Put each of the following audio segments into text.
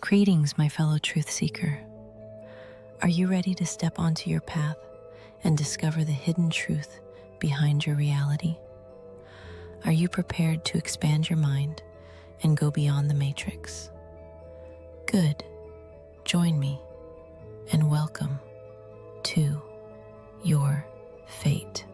Greetings, my fellow truth seeker. Are you ready to step onto your path and discover the hidden truth behind your reality? Are you prepared to expand your mind and go beyond the matrix? Good. Join me and welcome to your fate.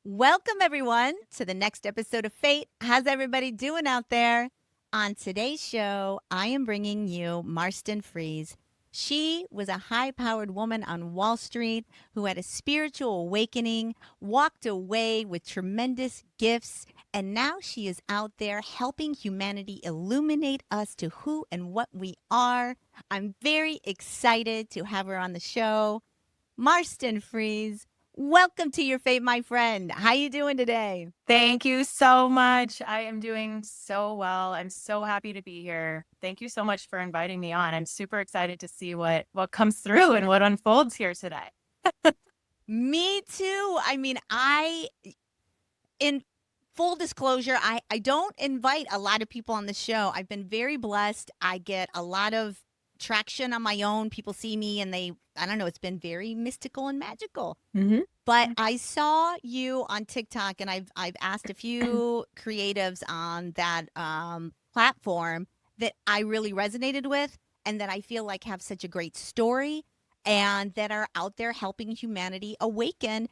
Welcome, everyone, to the next episode of Fate. How's everybody doing out there? On today's show, I am bringing you Marston Fries. She was a high-powered woman on Wall Street who had a spiritual awakening, walked away with tremendous gifts, and now she is out there helping humanity illuminate us to who and what we are. I'm very excited to have her on the show. Marston Fries, welcome to your fate, my friend. How you doing today? Thank you so much. I am doing so well. I'm so happy to be here. Thank you so much for inviting me on. I'm super excited to see what comes through and what unfolds here today. Me too. In full disclosure, I don't invite a lot of people on the show. I've been very blessed. I get a lot of traction on my own. People see me and I don't know, it's been very mystical and magical. Mm-hmm. But I saw you on TikTok, and I've asked a few creatives on that platform that I really resonated with, and that I feel like have such a great story, and that are out there helping humanity awaken.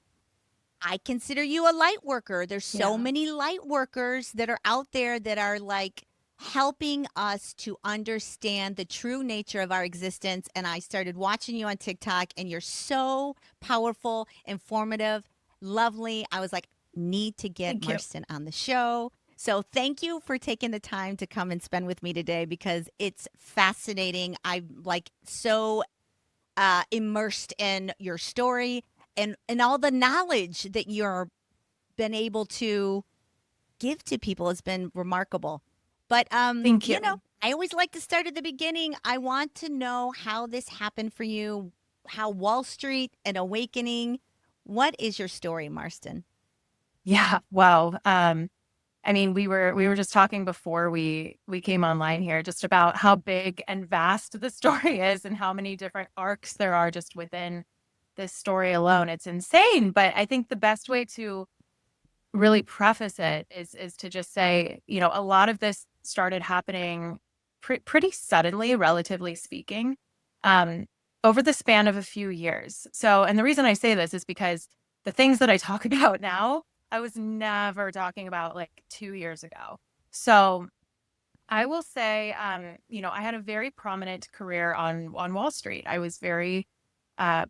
I consider you a light worker. There's so Yeah. many light workers that are out there that are like helping us to understand the true nature of our existence. And I started watching you on TikTok, and you're so powerful, informative, lovely. I was like, need to get Thank you. Marston on the show. So thank you for taking the time to come and spend with me today, because it's fascinating. I'm like so immersed in your story and all the knowledge that you're been able to give to people has been remarkable. But Thank you. I always like to start at the beginning. I want to know how this happened for you, how Wall Street and awakening. What is your story, Marston? Yeah. Well, I mean, we were just talking before we came online here just about how big and vast the story is and how many different arcs there are just within this story alone. It's insane. But I think the best way to really preface it is to just say, a lot of this started happening pretty suddenly, relatively speaking, um, over the span of a few years. So, and the reason I say this is because the things that I talk about now, I was never talking about like 2 years ago. So I will say, I had a very prominent career on Wall Street. I was very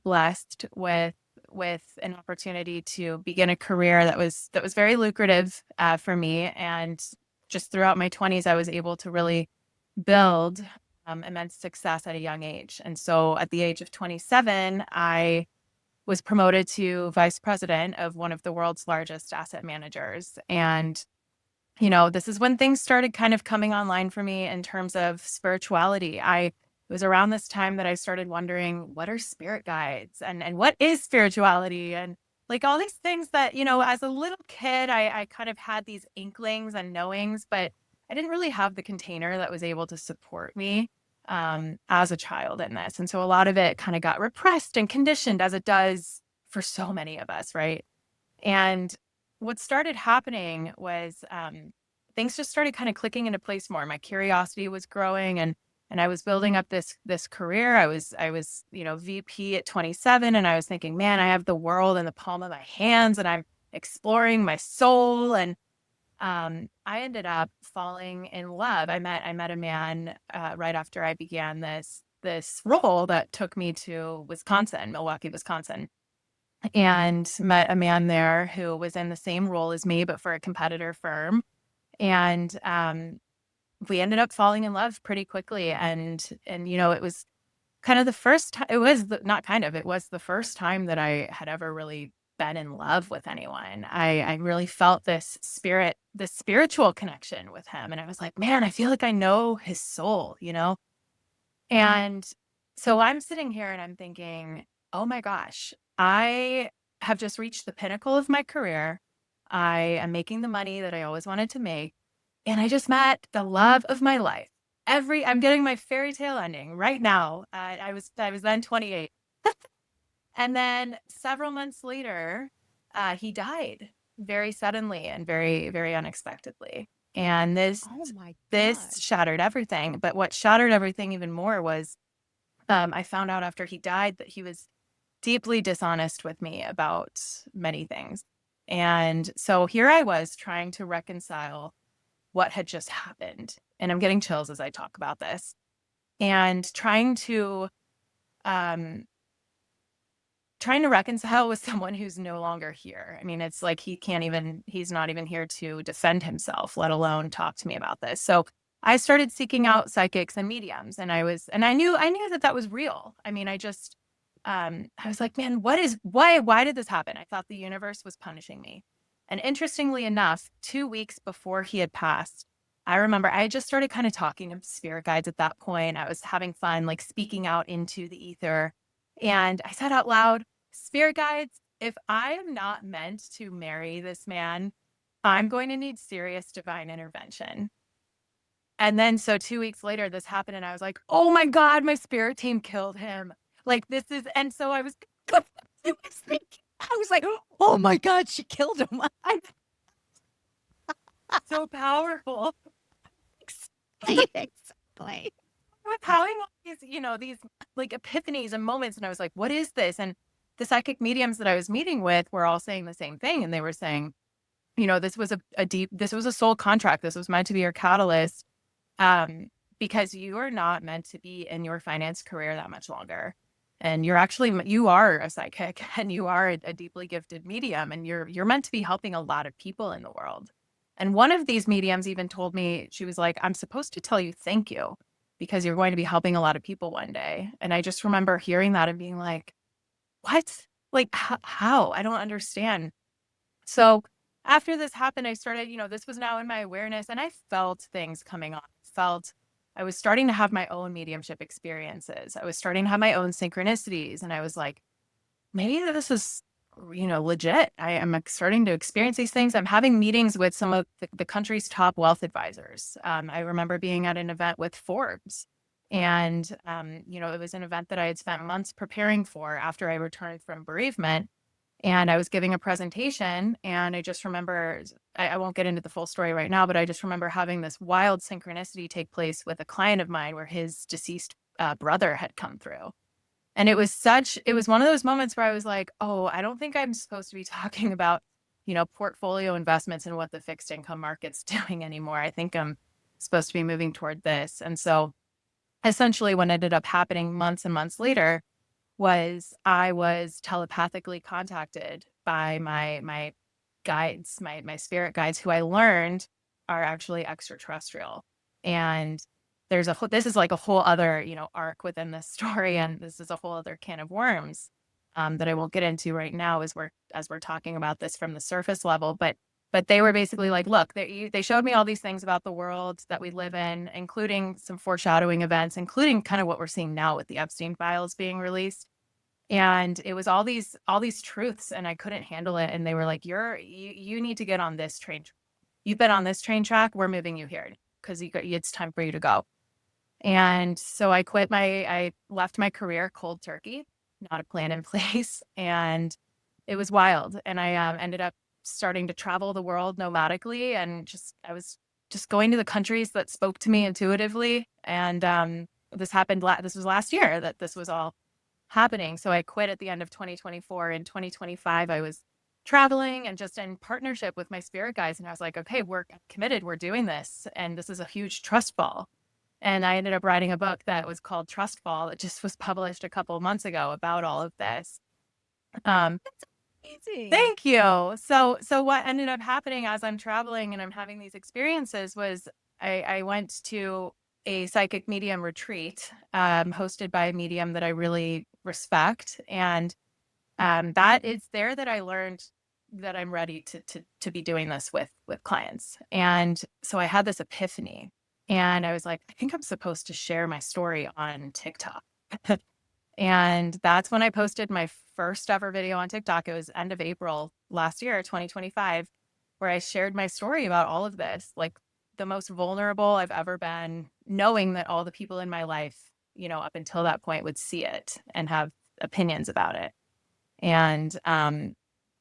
blessed with an opportunity to begin a career that was very lucrative for me. And just throughout my 20s, I was able to really build immense success at a young age. And so at the age of 27, I was promoted to vice president of one of the world's largest asset managers. And this is when things started kind of coming online for me in terms of spirituality. It was around this time that I started wondering, what are spirit guides and what is spirituality? And like all these things that, as a little kid, I kind of had these inklings and knowings, but I didn't really have the container that was able to support me as a child in this. And so a lot of it kind of got repressed and conditioned, as it does for so many of us, right? And what started happening was things just started kind of clicking into place more. My curiosity was growing, and I was building up this career. I was VP at 27, and I was thinking, man, I have the world in the palm of my hands, and I'm exploring my soul. And I ended up falling in love. I met a man right after I began this role that took me to Wisconsin, Milwaukee, Wisconsin, and met a man there who was in the same role as me, but for a competitor firm. And we ended up falling in love pretty quickly. And it was kind of the first time, not kind of, it was the first time that I had ever really been in love with anyone. I really felt this spiritual connection with him. And I was like, man, I feel like I know his soul. And so I'm sitting here and I'm thinking, oh my gosh, I have just reached the pinnacle of my career. I am making the money that I always wanted to make. And I just met the love of my life. I'm getting my fairy tale ending right now. I was then 28. And then several months later, he died very suddenly and very, very unexpectedly. And Oh my this God. shattered everything. But what shattered everything even more was I found out after he died that he was deeply dishonest with me about many things. And so here I was trying to reconcile what had just happened. And I'm getting chills as I talk about this. And um, trying to reconcile with someone who's no longer here. I mean, it's like he's not even here to defend himself, let alone talk to me about this. So I started seeking out psychics and mediums, and I knew that was real. I mean, I was like, man, why did this happen? I thought the universe was punishing me. And interestingly enough, 2 weeks before he had passed, I remember I had just started kind of talking to spirit guides at that point. I was having fun, like speaking out into the ether. And I said out loud, spirit guides, if I am not meant to marry this man, I'm going to need serious divine intervention. And then so 2 weeks later, this happened, and I was like, oh my God, my spirit team killed him. Like and so I was, I was like, oh my God, she killed him. I so powerful. Exactly. I was having all these like epiphanies and moments, and I was like, what is this? And the psychic mediums that I was meeting with were all saying the same thing. And they were saying, this was this was a soul contract. This was meant to be your catalyst. Because you are not meant to be in your finance career that much longer. And you are a psychic, and you are a deeply gifted medium, and you're meant to be helping a lot of people in the world. And one of these mediums even told me, she was like, I'm supposed to tell you thank you because you're going to be helping a lot of people one day. And I just remember hearing that and being like, what? Like, how? I don't understand. So after this happened, I started, this was now in my awareness, and I felt things coming on. I was starting to have my own mediumship experiences. I was starting to have my own synchronicities. And I was like, maybe this is, legit. I am starting to experience these things. I'm having meetings with some of the country's top wealth advisors. I remember being at an event with Forbes. And, it was an event that I had spent months preparing for after I returned from bereavement. And I was giving a presentation, and I just remember, I won't get into the full story right now, but I just remember having this wild synchronicity take place with a client of mine where his deceased brother had come through. And it was one of those moments where I was like, oh, I don't think I'm supposed to be talking about, portfolio investments and what the fixed income market's doing anymore. I think I'm supposed to be moving toward this. And so essentially what ended up happening months and months later was I was telepathically contacted by my guides, my spirit guides, who I learned are actually extraterrestrial. And this is like a whole other, arc within this story. And this is a whole other can of worms that I won't get into right now as we're talking about this from the surface level. But they were basically like, look, they showed me all these things about the world that we live in, including some foreshadowing events, including kind of what we're seeing now with the Epstein files being released. And it was all these truths, and I couldn't handle it. And they were like, you need to get on this train. You've been on this train track. We're moving you here because it's time for you to go. And so I left my career cold turkey, not a plan in place. And it was wild. And I ended up starting to travel the world nomadically, and I was just going to the countries that spoke to me intuitively. And this was last year that this was all happening. So I quit at the end of 2024. In 2025, I was traveling and just in partnership with my spirit guides. And I was like, okay, we're committed. We're doing this. And this is a huge trust fall. And I ended up writing a book that was called Trust Fall. It just was published a couple of months ago about all of this. Amazing. Thank you. So what ended up happening as I'm traveling and I'm having these experiences was I went to a psychic medium retreat hosted by a medium that I really respect. And that is there that I learned that I'm ready to be doing this with clients. And so I had this epiphany, and I was like, I think I'm supposed to share my story on TikTok. And that's when I posted my first ever video on TikTok. It was end of April last year, 2025, where I shared my story about all of this, like the most vulnerable I've ever been, knowing that all the people in my life, up until that point would see it and have opinions about it. And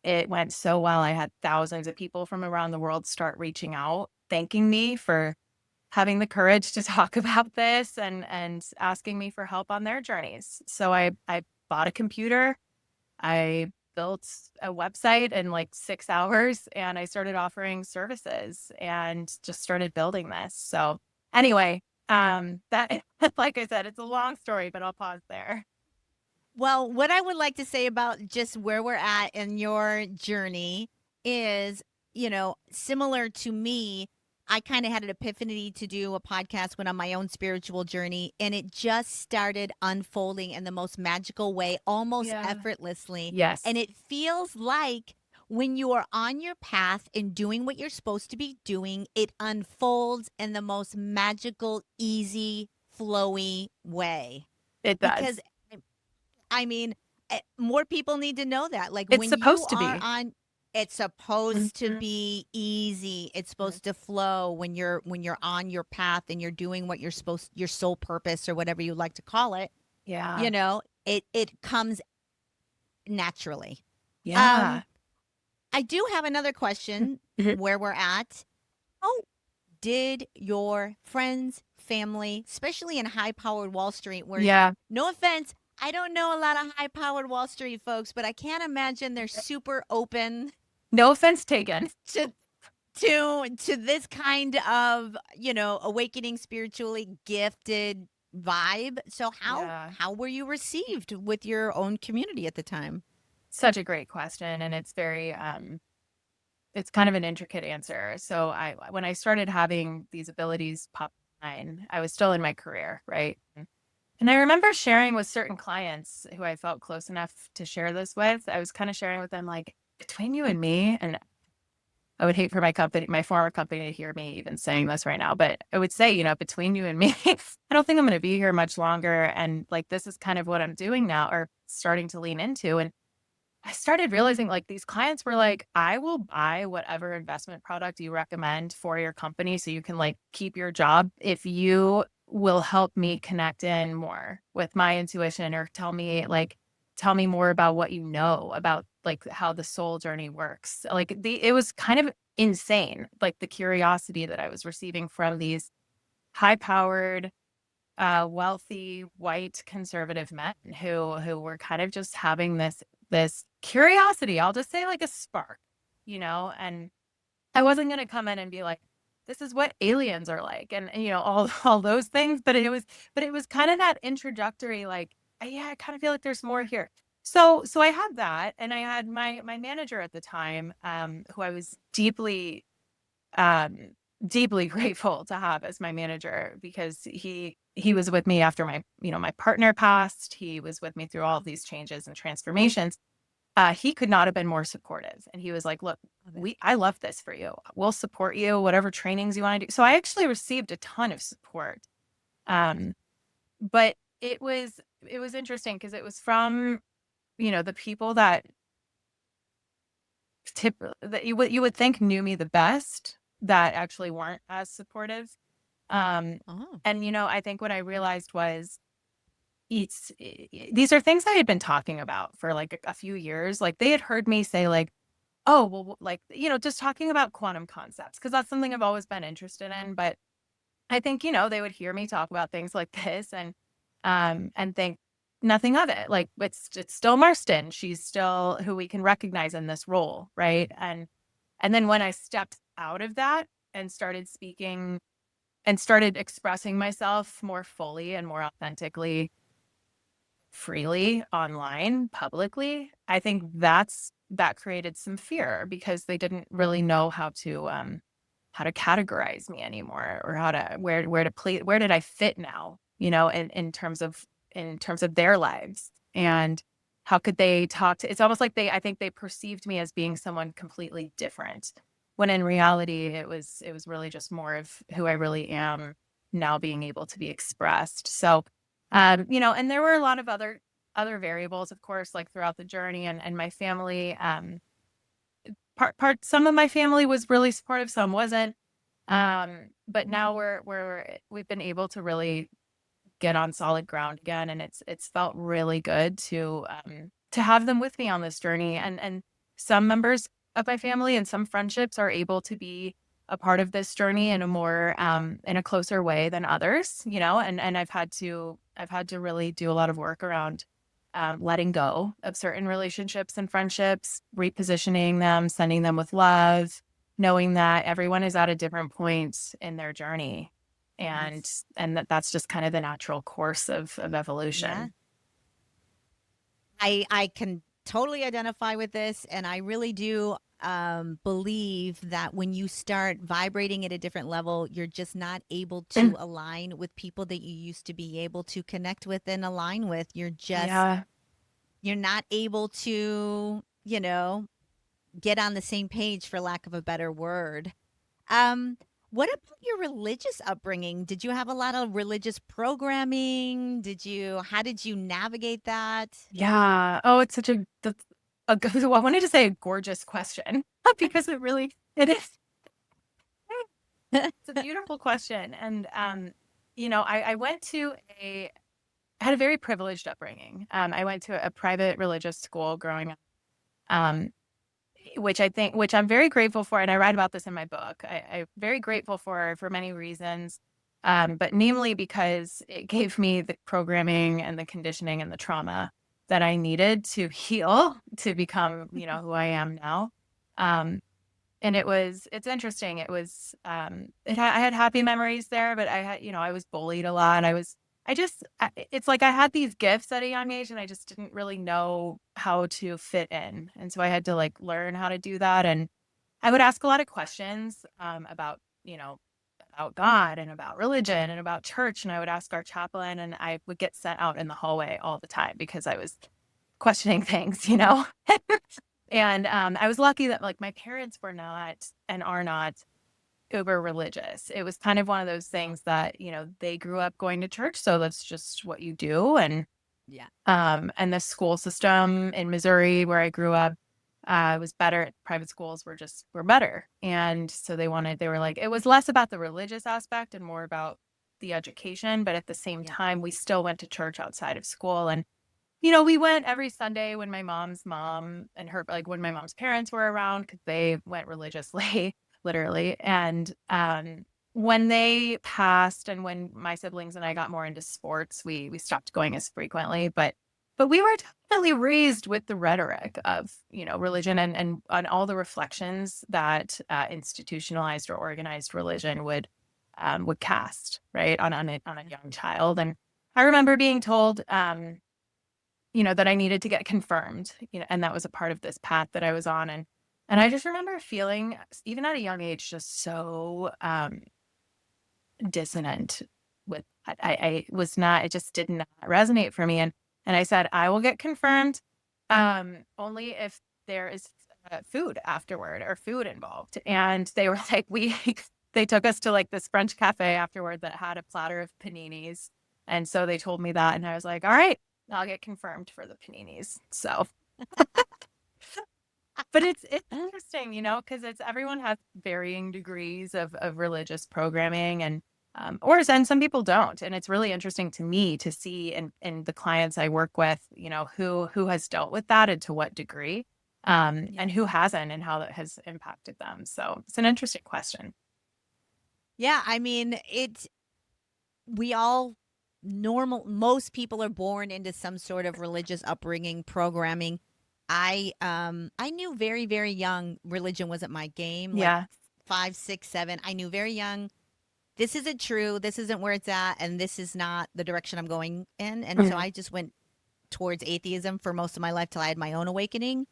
it went so well. I had thousands of people from around the world start reaching out, thanking me for having the courage to talk about this and asking me for help on their journeys. So I bought a computer, I built a website in like 6 hours, and I started offering services and just started building this. So anyway, that like I said, it's a long story, but I'll pause there. Well, what I would like to say about just where we're at in your journey is, similar to me, I kind of had an epiphany to do a podcast when on my own spiritual journey, and it just started unfolding in the most magical way, almost Yeah. effortlessly. Yes. And it feels like when you are on your path and doing what you're supposed to be doing, it unfolds in the most magical, easy, flowy way. It Because does. I mean, more people need to know that. Like It's when you supposed to are be. on, it's supposed to Mhm. be easy. It's Mhm. supposed to flow when you're on your path and you're doing what you're supposed your soul purpose or whatever you like to call it. Yeah. It comes naturally. Yeah. Um, I do have another question Mhm. where we're at. How did your friends, family, especially in high powered Wall Street, where, Yeah. no offense, I don't know a lot of high powered Wall Street folks, but I can't imagine they're super open No offense taken. to to this kind of, awakening spiritually gifted vibe. So how Yeah. how were you received with your own community at the time? Such a great question. And it's very, it's kind of an intricate answer. So when I started having these abilities pop online, I was still in my career, right? And I remember sharing with certain clients who I felt close enough to share this with. I was kind of sharing with them, like, between you and me, and I would hate for my former company to hear me even saying this right now, but I would say, between you and me, I don't think I'm going to be here much longer. And like, this is kind of what I'm doing now, or starting to lean into. And I started realizing, like, these clients were like, I will buy whatever investment product you recommend for your company so you can like keep your job if you will help me connect in more with my intuition, or tell me more about what you know about like how the soul journey works. Like it was kind of insane, like the curiosity that I was receiving from these high powered, wealthy white conservative men who were kind of just having this curiosity. I'll just say, like, a spark, and I wasn't going to come in and be like, this is what aliens are like, and all those things, but it was kind of that introductory, like, yeah, I kind of feel like there's more here. So I had that, and I had my manager at the time, who I was um, deeply grateful to have as my manager, because he was with me after my partner passed. He was with me through all of these changes and transformations. He could not have been more supportive. And he was like, look, Love it. I love this for you. We'll support you, whatever trainings you want to do. So I actually received a ton of support. Um, but it was interesting because it was from, the people that you would think knew me the best, that actually weren't as supportive. Um, Oh. and I think what I realized was, these are things I had been talking about for like a few years. Like, they had heard me say, like, oh, well, like, just talking about quantum concepts, because that's something I've always been interested in. But I think, they would hear me talk about things like this, and think nothing of it. Like, it's still Marston. She's still who we can recognize in this role, right? And then when I stepped out of that and started speaking and started expressing myself more fully and more authentically, freely online, publicly, I think that created some fear, because they didn't really know how to categorize me anymore, or where did I fit now, in terms of their lives, and how could they talk to, it's almost like I think they perceived me as being someone completely different, when in reality it was really just more of who I really am now, being able to be expressed. So, and there were a lot of other other variables, of course, like throughout the journey, and my family, some of my family was really supportive, some wasn't. But now we've been able to really get on solid ground again, and it's felt really good to have them with me on this journey. And some members of my family and some friendships are able to be a part of this journey in a more in a closer way than others, and I've had to really do a lot of work around letting go of certain relationships and friendships, repositioning them, sending them with love, knowing that everyone is at a different point in their journey, and Yes. and that's just kind of the natural course of Yeah. evolution. I can totally identify with this, and I really do believe that when you start vibrating at a different level, you're just not able to align with people that you used to be able to connect with and align with. Yeah. You're not able to, get on the same page, for lack of a better word. Um, what about your religious upbringing? Did you have a lot of religious programming? How did you navigate that? Yeah. Oh, it's such I wanted to say a gorgeous question because it is. It's a beautiful question. And, I had a very privileged upbringing. I went to a private religious school growing up, um, which I'm very grateful for. And I write about this in my book. I'm very grateful for many reasons. But namely because it gave me the programming and the conditioning and the trauma that I needed to heal to become, who I am now. Um, and it's interesting. I had happy memories there, but I was bullied a lot. It's like I had these gifts at a young age and I just didn't really know how to fit in. And so I had to like learn how to do that. And I would ask a lot of questions, about God and about religion and about church. And I would ask our chaplain, and I would get sent out in the hallway all the time because I was questioning things. And I was lucky that like my parents were not and are not uber religious. It was kind of one of those things that, they grew up going to church, so that's just what you do. Yeah. And the school system in Missouri where I grew up was better. Private schools were better. And so they were like, it was less about the religious aspect and more about the education. But at the same Yeah. time, we still went to church outside of school. And we went every Sunday when my mom's mom and her, like when my mom's parents were around, because they went religiously, literally. And when they passed, and when my siblings and I got more into sports, we stopped going as frequently. But we were definitely raised with the rhetoric of religion and all the reflections that institutionalized or organized religion would cast right on a young child. And I remember being told, that I needed to get confirmed, and that was a part of this path that I was on. And I just remember feeling, even at a young age, just so dissonant with that. I was not, it just did not resonate for me. And I said, I will get confirmed only if there is food afterward or food involved. And they were like, they took us to like this French cafe afterward that had a platter of paninis. And so they told me that, and I was like, all right, I'll get confirmed for the paninis. So, but it's interesting, because everyone has varying degrees of religious programming, and some people don't. And it's really interesting to me to see in the clients I work with, who has dealt with that and to what degree, and who hasn't, and how that has impacted them. So it's an interesting question. Yeah, I mean, we all most people are born into some sort of religious upbringing, programming. I knew very, very young religion wasn't my game, like Yeah. 5, 6, 7. I knew very young, this isn't true, this isn't where it's at, and this is not the direction I'm going in. And so Mhm. I just went towards atheism for most of my life till I had my own awakening.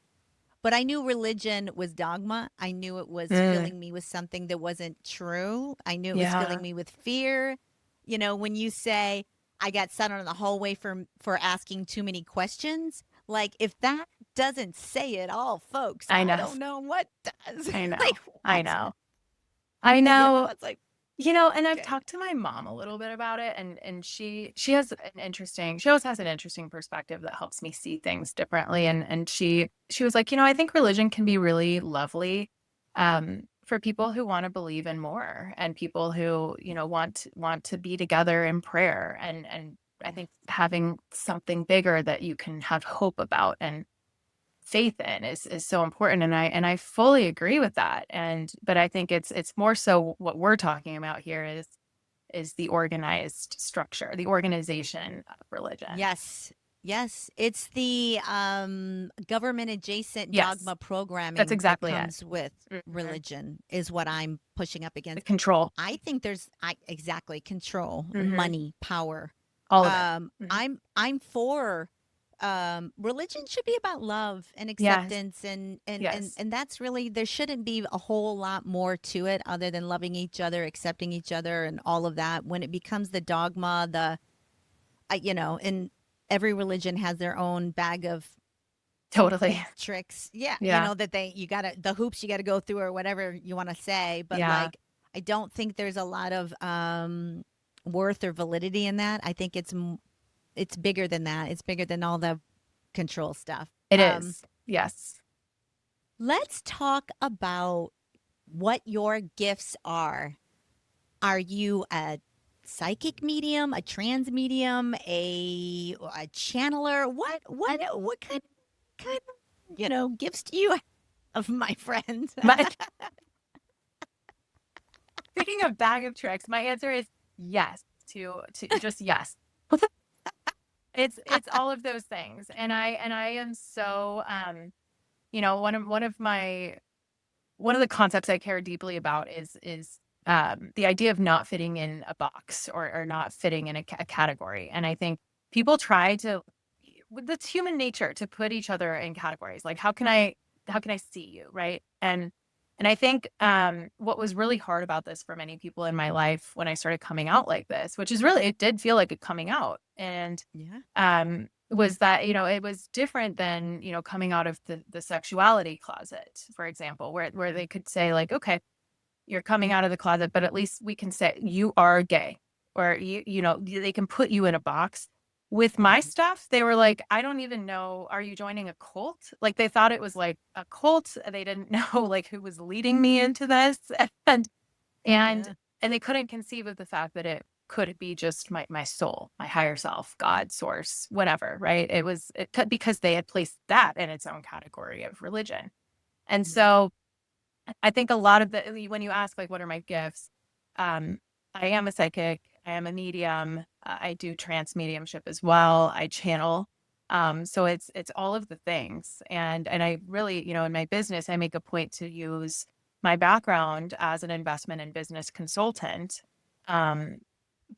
But I knew religion was dogma. I knew it was Mm. filling me with something that wasn't true. I knew it was filling Yeah. me with fear. When you say I got sent out in the hallway for asking too many questions, like if that doesn't say it all, folks, I I know. don't know what does. I know. Like I what? know. I know. It's like, And I've Good. talked to my mom a little bit about it, and she always has an interesting perspective that helps me see things differently. And she was like, I think religion can be really lovely for people who want to believe in more, and people who, want to be together in prayer. And I Yeah. think having something bigger that you can have hope about and faith in is so important, and I fully agree with that. But I think it's more so what we're talking about here is the organized structure, the organization of religion. Yes. Yes. It's the government adjacent Yes, dogma that's programming that exactly it. comes with Mhm. religion is what I'm pushing up The against. control. I think there's exactly control, Mhm. money, power. All of it. Mhm. I'm for religion should be about love and Yes, acceptance, and yes, and that's really, there shouldn't be a whole lot more to it other than loving each other, accepting each other, and all of that. When it becomes the dogma, and every religion has their own bag of totally. tricks. Yeah, Yeah, that you gotta, the hoops you gotta go through, or whatever you want to say. But yeah, like, I don't think there's a lot of worth or validity in that. I think it's bigger than that. It's bigger than all the control stuff. it is. Yes. Let's talk about what your gifts are. Are you a psychic medium, a trans medium, a channeler? What kind of gifts do you have, my friend? My Speaking of bag of tricks, my answer is yes to just yes. It's all of those things. And I am so one of the concepts I care deeply about is the idea of not fitting in a box, or not fitting in a category. And I think people try to, that's human nature, to put each other in categories. Like, how can I see you, right? And I think what was really hard about this for many people in my life when I started coming out like this, which is really, it did feel like a coming out, and Yeah. was that, it was different than, coming out of the sexuality closet, for example, where they could say, like, okay, you're coming out of the closet, but at least we can say you are gay, or they can put you in a box. With my Mhm. stuff, they were like, I don't even know, are you joining a cult? Like, they thought it was like a cult. They didn't know, like, who was leading me into this. And and Yeah. and they couldn't conceive of the fact that it could be just my soul, my higher self, God, source, whatever, right? It could, because they had placed that in its own category of religion. And Yeah. so I think a lot of when you ask, like, what are my gifts? Um, I am a psychic, I am a medium, I do trance mediumship as well, I channel. So it's all of the things. And I really, in my business, I make a point to use my background as an investment and business consultant, um,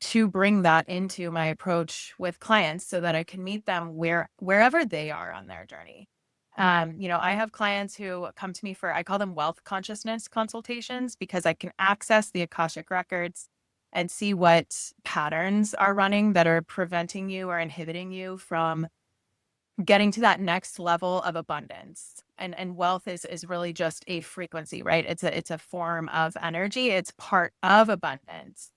to bring that into my approach with clients, so that I can meet them wherever they are on their journey. I have clients who come to me for, I call them wealth consciousness consultations, because I can access the Akashic records and see what patterns are running that are preventing you or inhibiting you from getting to that next level of abundance. And wealth is really just a frequency, right? It's a form of energy. It's part of abundance.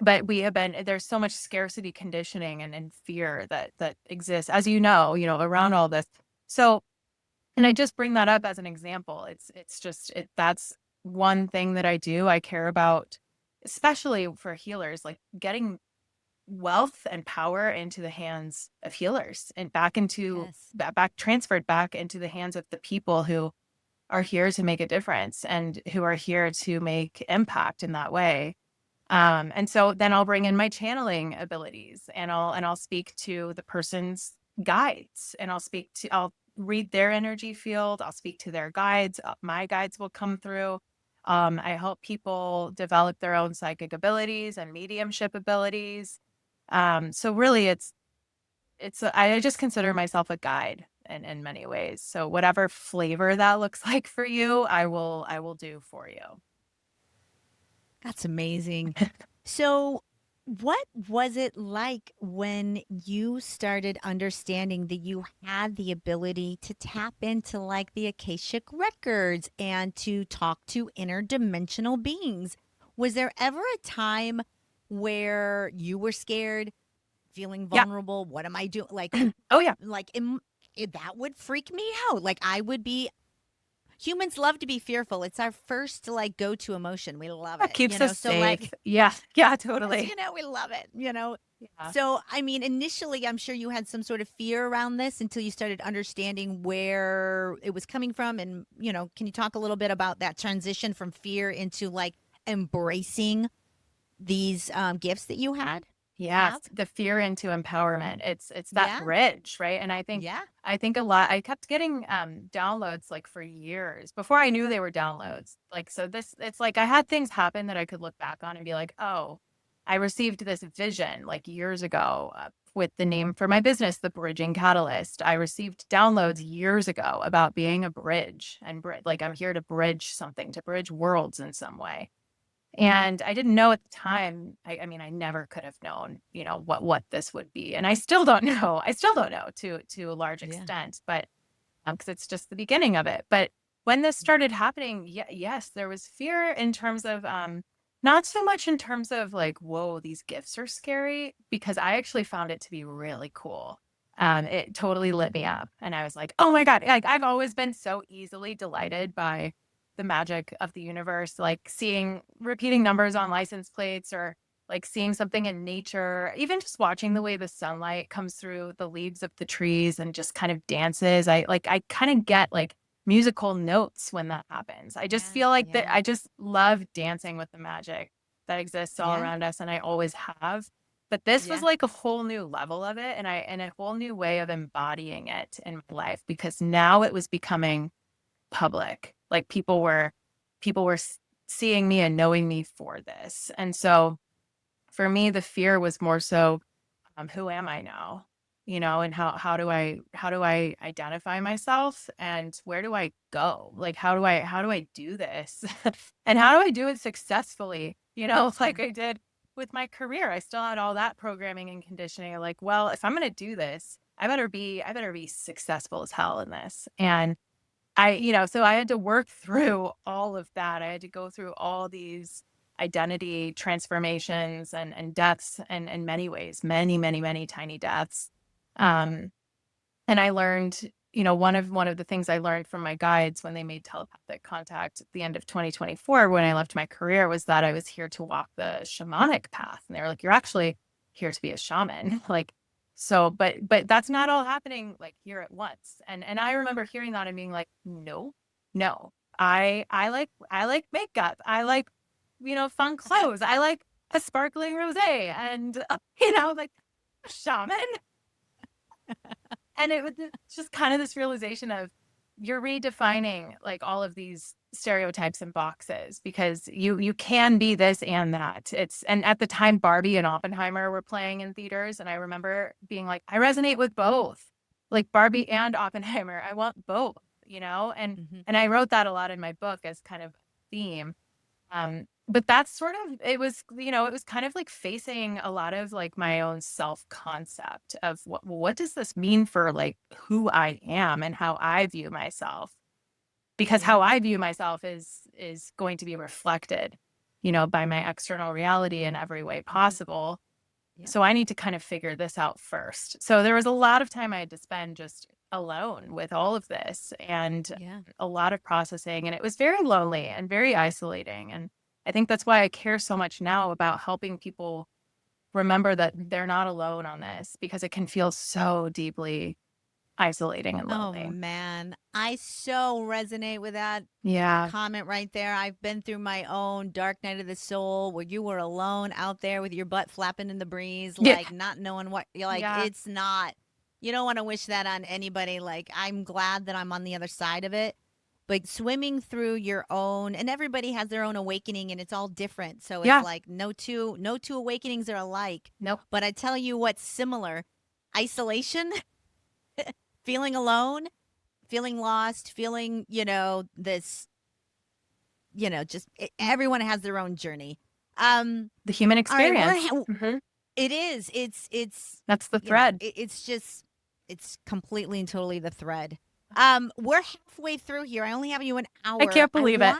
But there's so much scarcity conditioning and fear that exists, as around all this. So, and I just bring that up as an example. That's one thing that I do. I care about, especially for healers, like getting wealth and power into the hands of healers, and Yes. back transferred back into the hands of the people who are here to make a difference, and who are here to make impact in that way. And so then I'll bring in my channeling abilities, and I'll speak to the person's guides, and I'll read their energy field. I'll speak to their guides. My guides will come through. I help people develop their own psychic abilities and mediumship abilities. So really I just consider myself a guide in many ways. So whatever flavor that looks like for you, I will do for you. That's amazing. So, what was it like when you started understanding that you had the ability to tap into, like, the Akashic records and to talk to interdimensional beings? Was there ever a time where you were scared, feeling Yeah. vulnerable? What am I doing? Oh yeah. That would freak me out. Like I would be. Humans love to be fearful. It's our first go-to emotion. We love That it, keeps us So like, safe. Yeah. Yeah, yes, totally. we love it. Yeah. So I mean, initially, I'm sure you had some sort of fear around this until you started understanding where it was coming from, and can you talk a little bit about that transition from fear into like embracing these gifts that you Yes, have? the fear into empowerment. It's that Yeah, bridge, right? And yeah, I think a lot I kept getting downloads like for years before I knew they were downloads. Like so this it's like I had things happen that I could look back on and be like, "Oh, I received this vision like years ago with the name for my business, the Bridging Catalyst. I received downloads years ago about being a bridge and like I'm here to bridge something, to bridge worlds in some way. And I didn't know at the time. I mean, I never could have known, what this would be. And I still don't know. I still don't know to a large yeah, extent, but because it's just the beginning of it. But when this started happening, yes, there was fear in terms of not so much in terms of like, whoa, these gifts are scary, because I actually found it to be really cool. It totally lit me up. And I was like, oh my God, like I've always been so easily delighted by the magic of the universe, like seeing repeating numbers on license plates or like seeing something in nature, even just watching the way the sunlight comes through the leaves of the trees and just kind of dances. I kind of get like musical notes when that happens. I just yeah, feel like that yeah, I just love dancing with the magic that exists all yeah, around us, and I always have. But this was yeah, like a whole new level of it, and a whole new way of embodying it in my life, because now it was becoming public. Like people were seeing me and knowing me for this. And so for me, the fear was more so, who am I now? And how do I identify myself, and where do I go? Like how do I do this? And how do I do it successfully? Like I did with my career. I still had all that programming and conditioning. Like, well, if I'm gonna do this, I better be successful as hell in this. And so I had to work through all of that. I had to go through all these identity transformations and deaths, and in many ways, many, many, many tiny deaths. Um, and I learned, one of the things I learned from my guides when they made telepathic contact at the end of 2024, when I left my career, was that I was here to walk the shamanic path. And they were like, you're actually here to be a shaman. Like, so, but that's not all happening like here at once. And I remember hearing that and being like, no, no, I like makeup. I like, fun clothes. I like a sparkling rosé and, like shaman. And it was just kind of this realization of you're redefining like all of these stereotypes and boxes, because you can be this and that. And at the time Barbie and Oppenheimer were playing in theaters, and I remember being like, I resonate with both. Like Barbie and Oppenheimer, I want both, hmm and I wrote that a lot in my book as kind of theme. But that's sort of, it was, it was kind of like facing a lot of like my own self-concept of what does this mean for like who I am and how I view myself? Because yeah, how I view myself is going to be reflected, by my external reality in every way hmm possible. yeah, So I need to kind of figure this out first. So there was a lot of time I had to spend just alone with all of this, and yeah. a lot of processing. And it was very lonely and very isolating. And I think that's why I care so much now about helping people remember that they're not alone on this, because it can feel so deeply isolating and Oh lonely. man, I so resonate with that Yeah. comment right there. I've been through my own dark night of the soul where you were alone out there with your butt flapping in the breeze, Yeah. like not knowing what you're like. Yeah. It's not, you don't want to wish that on anybody. Like, I'm glad that I'm on the other side of it. But swimming through your own, and everybody has their own awakening and it's all different. So it's Yeah. like no two awakenings are alike. Nope. But I tell you what's similar: isolation, feeling alone, feeling lost, feeling, this, everyone has their own journey. The human All right, experience. Mhm. it is. It's That's the thread. it's just it's completely and totally the thread. We're halfway through here. I only have you an I hour. can't believe it.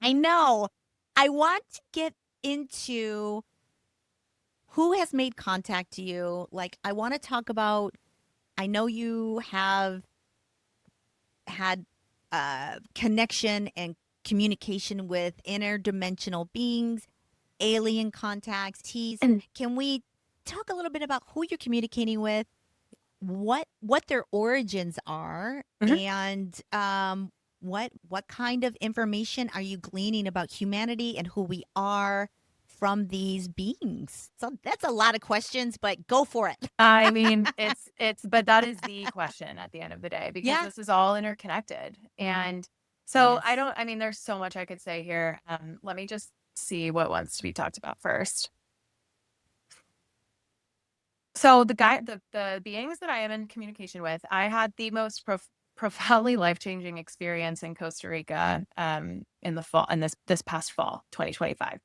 I know. I want to get into who has made contact to you. Like, I want to talk about, I know you have had connection and communication with interdimensional beings, alien contacts, T's. Can we talk a little bit about who you're communicating with, what their origins are, Mhm. and what kind of information are you gleaning about humanity and who we are from these beings? So that's a lot of questions, but go for it. I mean, but that is the question at the end of the day, because Yeah. this is all interconnected. And so Yes. I mean, there's so much I could say here. Let me just see what wants to be talked about first. So the beings that I am in communication with, I had the most profoundly life-changing experience in Costa Rica, in the fall, in this past fall, 2025,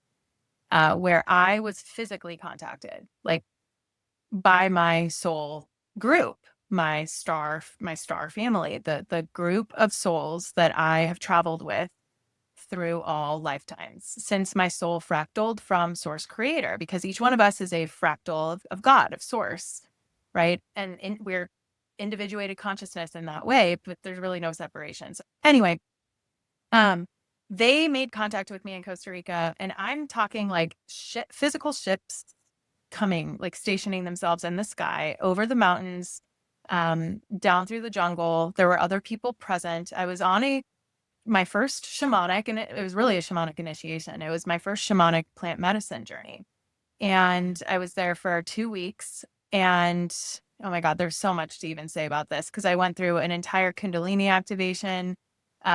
where I was physically contacted, like, by my soul group, my star family, the group of souls that I have traveled with through all lifetimes since my soul fractaled from source creator, because each one of us is a fractal of God, of source, right? And we're individuated consciousness in that way, but there's really no separation. So anyway, um, they made contact with me in Costa Rica, and I'm talking like physical ships coming, like stationing themselves in the sky over the mountains, down through the jungle. There were other people present. I was on my first shamanic, and it was really a shamanic initiation. It was my first shamanic plant medicine journey. And I was there for 2 weeks. And oh my God, there's so much to even say about this, because I went through an entire Kundalini activation,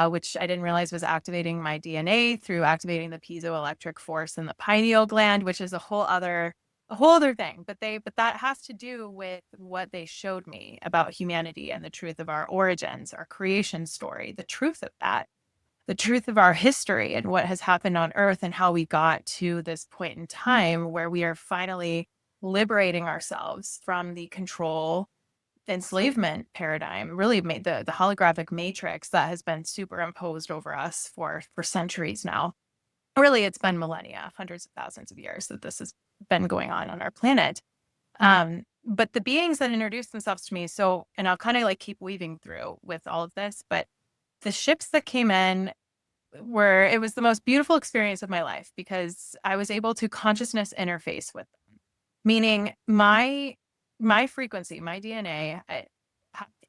which I didn't realize was activating my DNA through activating the piezoelectric force in the pineal gland, which is a whole other thing. But that has to do with what they showed me about humanity and the truth of our origins, our creation story, the truth of that, the truth of our history and what has happened on Earth, and how we got to this point in time where we are finally liberating ourselves from the control enslavement paradigm, really made the holographic matrix that has been superimposed over us for centuries now. Really, it's been millennia, hundreds of thousands of years that this has been going on our planet. But the beings that introduced themselves to me, so, and I'll kind of like keep weaving through with all of this, but the ships that came in it was the most beautiful experience of my life, because I was able to consciousness interface with them, meaning my frequency, my DNA,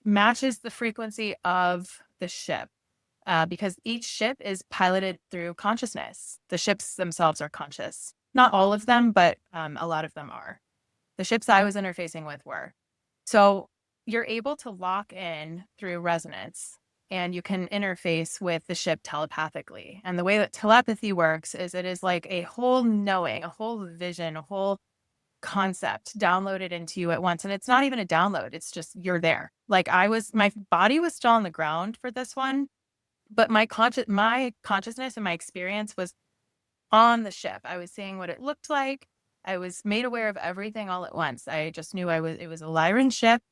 matches the frequency of the ship, because each ship is piloted through consciousness. The ships themselves are conscious, not all of them, but a lot of them are. The ships I was interfacing with were. So you're able to lock in through resonance, and you can interface with the ship telepathically. And the way that telepathy works is it is like a whole knowing, a whole vision, a whole concept downloaded into you at once. And it's not even a download, it's just you're there. Like, my body was still on the ground for this one, but my consciousness and my experience was on the ship. I was seeing what it looked like. I was made aware of everything all at once. I just knew it was a Lyran ship.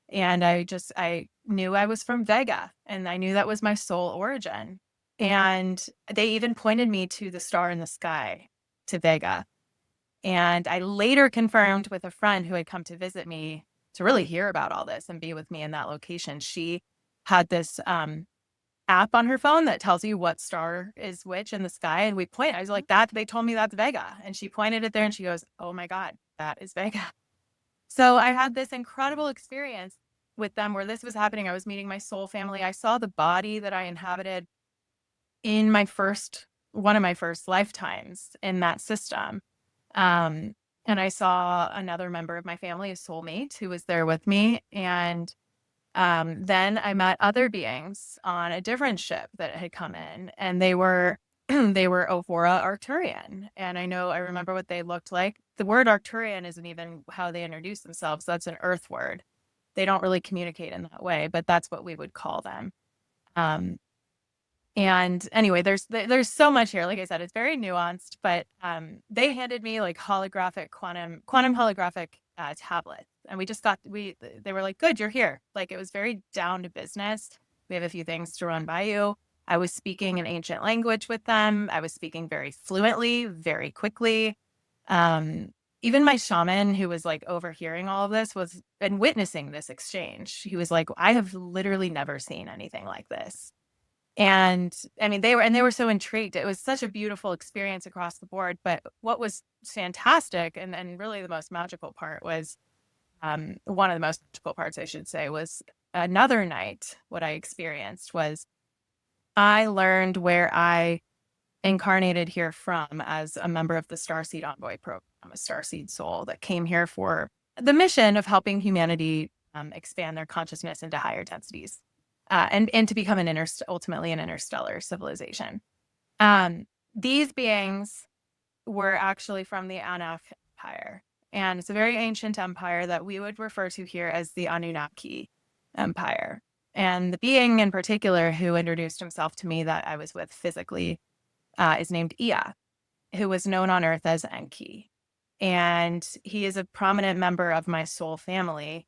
And I knew I was from Vega, and I knew that was my soul origin. And they even pointed me to the star in the sky, to Vega. And I later confirmed with a friend who had come to visit me to really hear about all this and be with me in that location. She had this app on her phone that tells you what star is which in the sky. And I was like, they told me that's Vega. And she pointed it there and she goes, "Oh my God, that is Vega." So I had this incredible experience with them where this was happening. I was meeting my soul family. I saw the body that I inhabited in one of my first lifetimes in that system. And I saw another member of my family, a soulmate, who was there with me. And then I met other beings on a different ship that had come in, and they were they were Ovora Arcturian. And I remember what they looked like. The word Arcturian isn't even how they introduce themselves. That's an Earth word. They don't really communicate in that way, but that's what we would call them. Um, and anyway, there's so much here. Like I said, it's very nuanced, but they handed me like holographic quantum holographic tablets, and they were like, "Good, you're here." Like, it was very down to business. We have a few things to run by you. I was speaking an ancient language with them. I was speaking very fluently, very quickly. Um, Even my shaman, who was like overhearing all of this, was and witnessing this exchange. He was like, I have literally never seen anything like this. And I mean, they were so intrigued. It was such a beautiful experience across the board. But what was fantastic and really the most magical part was one of the most magical parts, I should say, was another night. What I experienced was I learned where I incarnated here from as a member of the Starseed Envoy program, a Starseed soul that came here for the mission of helping humanity expand their consciousness into higher densities and to become ultimately an interstellar civilization. These beings were actually from the Anak Empire, and it's a very ancient empire that we would refer to here as the Anunnaki Empire. And the being in particular who introduced himself to me that I was with physically is named Ea, who was known on Earth as Enki. And he is a prominent member of my soul family,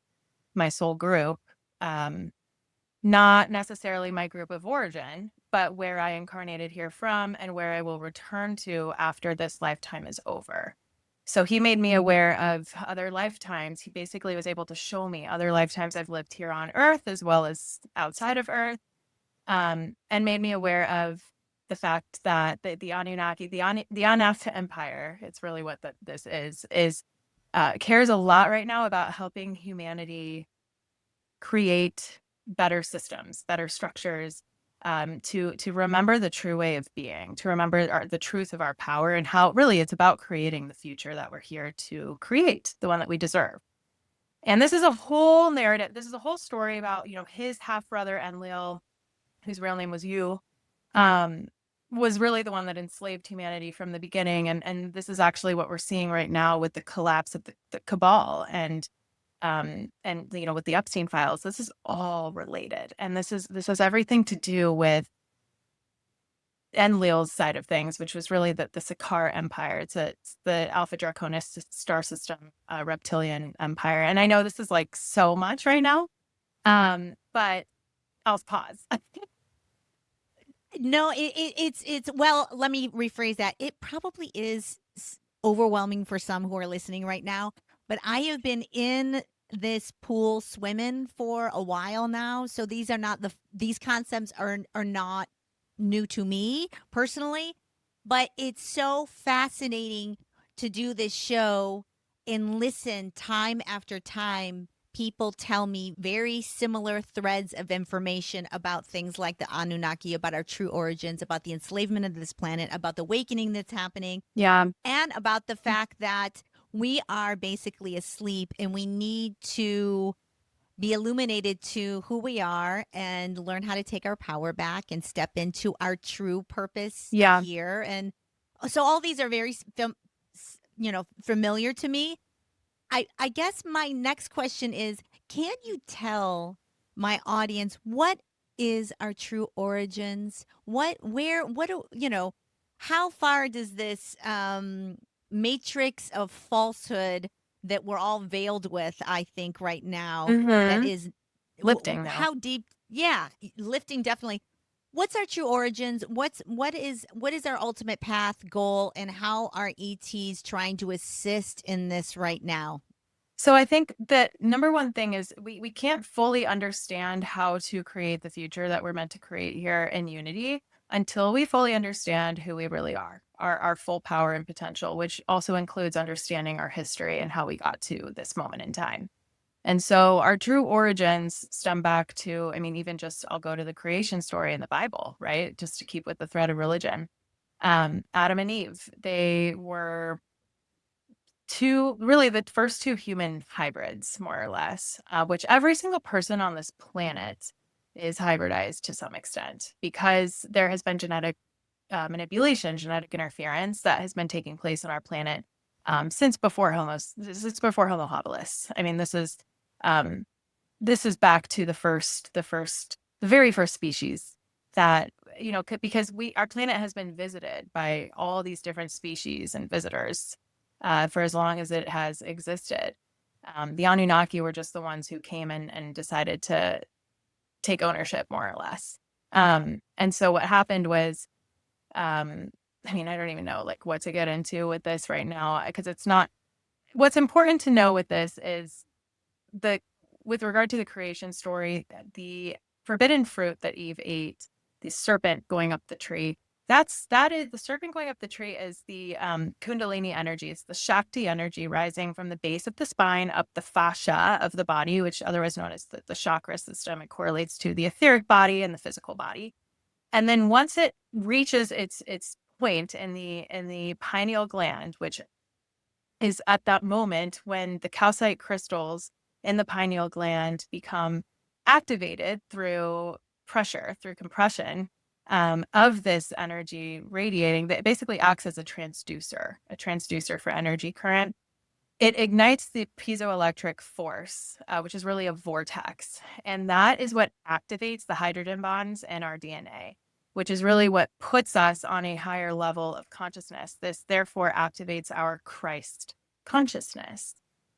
my soul group, not necessarily my group of origin, but where I incarnated here from and where I will return to after this lifetime is over. So he made me aware of other lifetimes. He basically was able to show me other lifetimes I've lived here on Earth as well as outside of Earth, and made me aware of the fact that the Anunnaki, the Anak Empire, it's really what this is cares a lot right now about helping humanity create better systems, better structures, to remember the true way of being, to remember the truth of our power and how really it's about creating the future that we're here to create, the one that we deserve. And this is a whole narrative. This is a whole story about, his half brother Enlil, whose real name was Yu, was really the one that enslaved humanity from the beginning. And this is actually what we're seeing right now with the collapse of the cabal and with the Epstein files. This is all related. And this has everything to do with Enlil's side of things, which was really the Sakaar Empire. It's the Alpha Draconis star system, reptilian empire. And I know this is like so much right now, but I'll pause. No, it's well, let me rephrase that. It probably is overwhelming for some who are listening right now, but I have been in this pool swimming for a while now, so these concepts are not new to me personally, but it's so fascinating to do this show and listen time after time people tell me very similar threads of information about things like the Anunnaki, about our true origins, about the enslavement of this planet, about the awakening that's happening, Yeah. and about the fact that we are basically asleep and we need to be illuminated to who we are and learn how to take our power back and step into our true purpose Yeah. here. And so all these are very familiar to me. I guess my next question is, can you tell my audience what is our true origins? How far does this matrix of falsehood that we're all veiled with, I think right now, that is Lifting now. how deep? Yeah, lifting definitely. What's our true origins? What is our ultimate path, goal, and how are ETs trying to assist in this right now? So I think that number one thing is we can't fully understand how to create the future that we're meant to create here in unity until we fully understand who we really are, our full power and potential, which also includes understanding our history and how we got to this moment in time. And so our true origins stem back to, I mean, even just I'll go to the creation story in the Bible, right? Just to keep with the thread of religion. Adam and Eve, they were the first two human hybrids, more or less, which every single person on this planet is hybridized to some extent because there has been genetic manipulation, genetic interference that has been taking place on our planet since before Homo habilis. I mean, this is back to the very first species that because our planet has been visited by all these different species and visitors for as long as it has existed. The Anunnaki were just the ones who came in and decided to take ownership, more or less. And so what happened was, I mean, I don't even know like what to get into with this right now, because it's not, what's important to know with this is the, with regard to the creation story, the forbidden fruit that Eve ate, the serpent going up the tree, that is the serpent going up the tree is the Kundalini energy. It's the Shakti energy rising from the base of the spine up the fascia of the body, which otherwise known as the chakra system. It correlates to the etheric body and the physical body. And then once it reaches its point in the pineal gland, which is at that moment when the calcite crystals in the pineal gland become activated through pressure, through compression, of this energy radiating, that basically acts as a transducer for energy current. It ignites the piezoelectric force, which is really a vortex. And that is what activates the hydrogen bonds in our DNA, which is really what puts us on a higher level of consciousness. This therefore activates our Christ consciousness,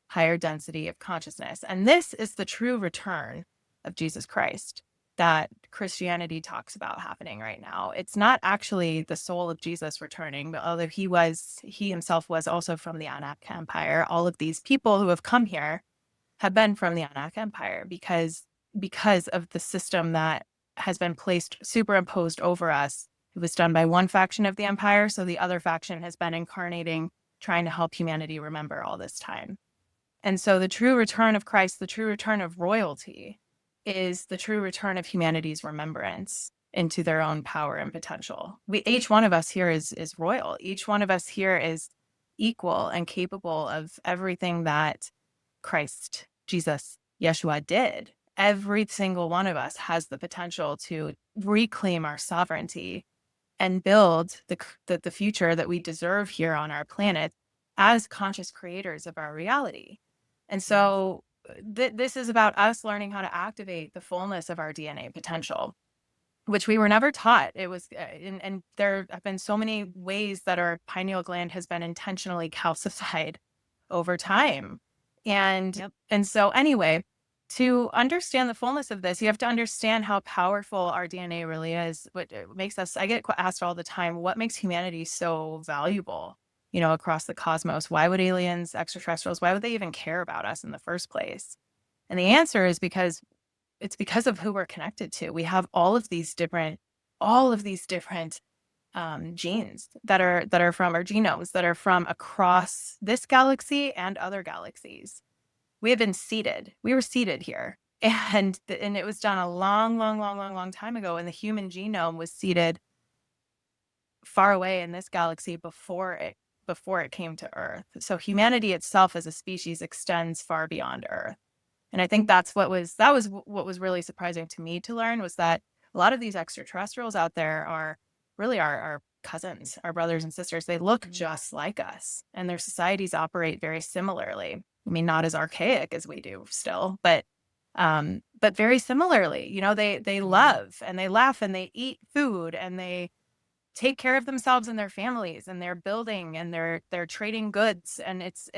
higher density of consciousness. And this is the true return of Jesus Christ that Christianity talks about happening right now. It's not actually the soul of Jesus returning, but although he himself was also from the Anak Empire. All of these people who have come here have been from the Anak Empire because of the system that has been placed, superimposed over us. It was done by one faction of the empire, so the other faction has been incarnating, trying to help humanity remember all this time. And so the true return of Christ, the true return of royalty, is the true return of humanity's remembrance into their own power and potential. Each one of us here is royal. Each one of us here is equal and capable of everything that Christ, Jesus, Yeshua did. Every single one of us has the potential to reclaim our sovereignty and build the future that we deserve here on our planet as conscious creators of our reality. And so this is about us learning how to activate the fullness of our DNA potential, which we were never taught. It was, and there have been so many ways that our pineal gland has been intentionally calcified over time. And so anyway, to understand the fullness of this, you have to understand how powerful our DNA really is. What makes us, I get asked all the time, what makes humanity so valuable, across the cosmos? Why would aliens, extraterrestrials, why would they even care about us in the first place? And the answer is because it's because of who we're connected to. We have all of these different genes that are from our genomes that are from across this galaxy and other galaxies. We have been seeded. We were seeded here. And it was done a long time ago. And the human genome was seeded far away in this galaxy before it came to Earth. So humanity itself as a species extends far beyond Earth. And I think that was what was really surprising to me to learn, was that a lot of these extraterrestrials out there are really our cousins, our brothers and sisters. They look just like us, and their societies operate very similarly. I mean, not as archaic as we do still, but very similarly. They love and they laugh and they eat food and they take care of themselves and their families, and they're building and they're trading goods, and it's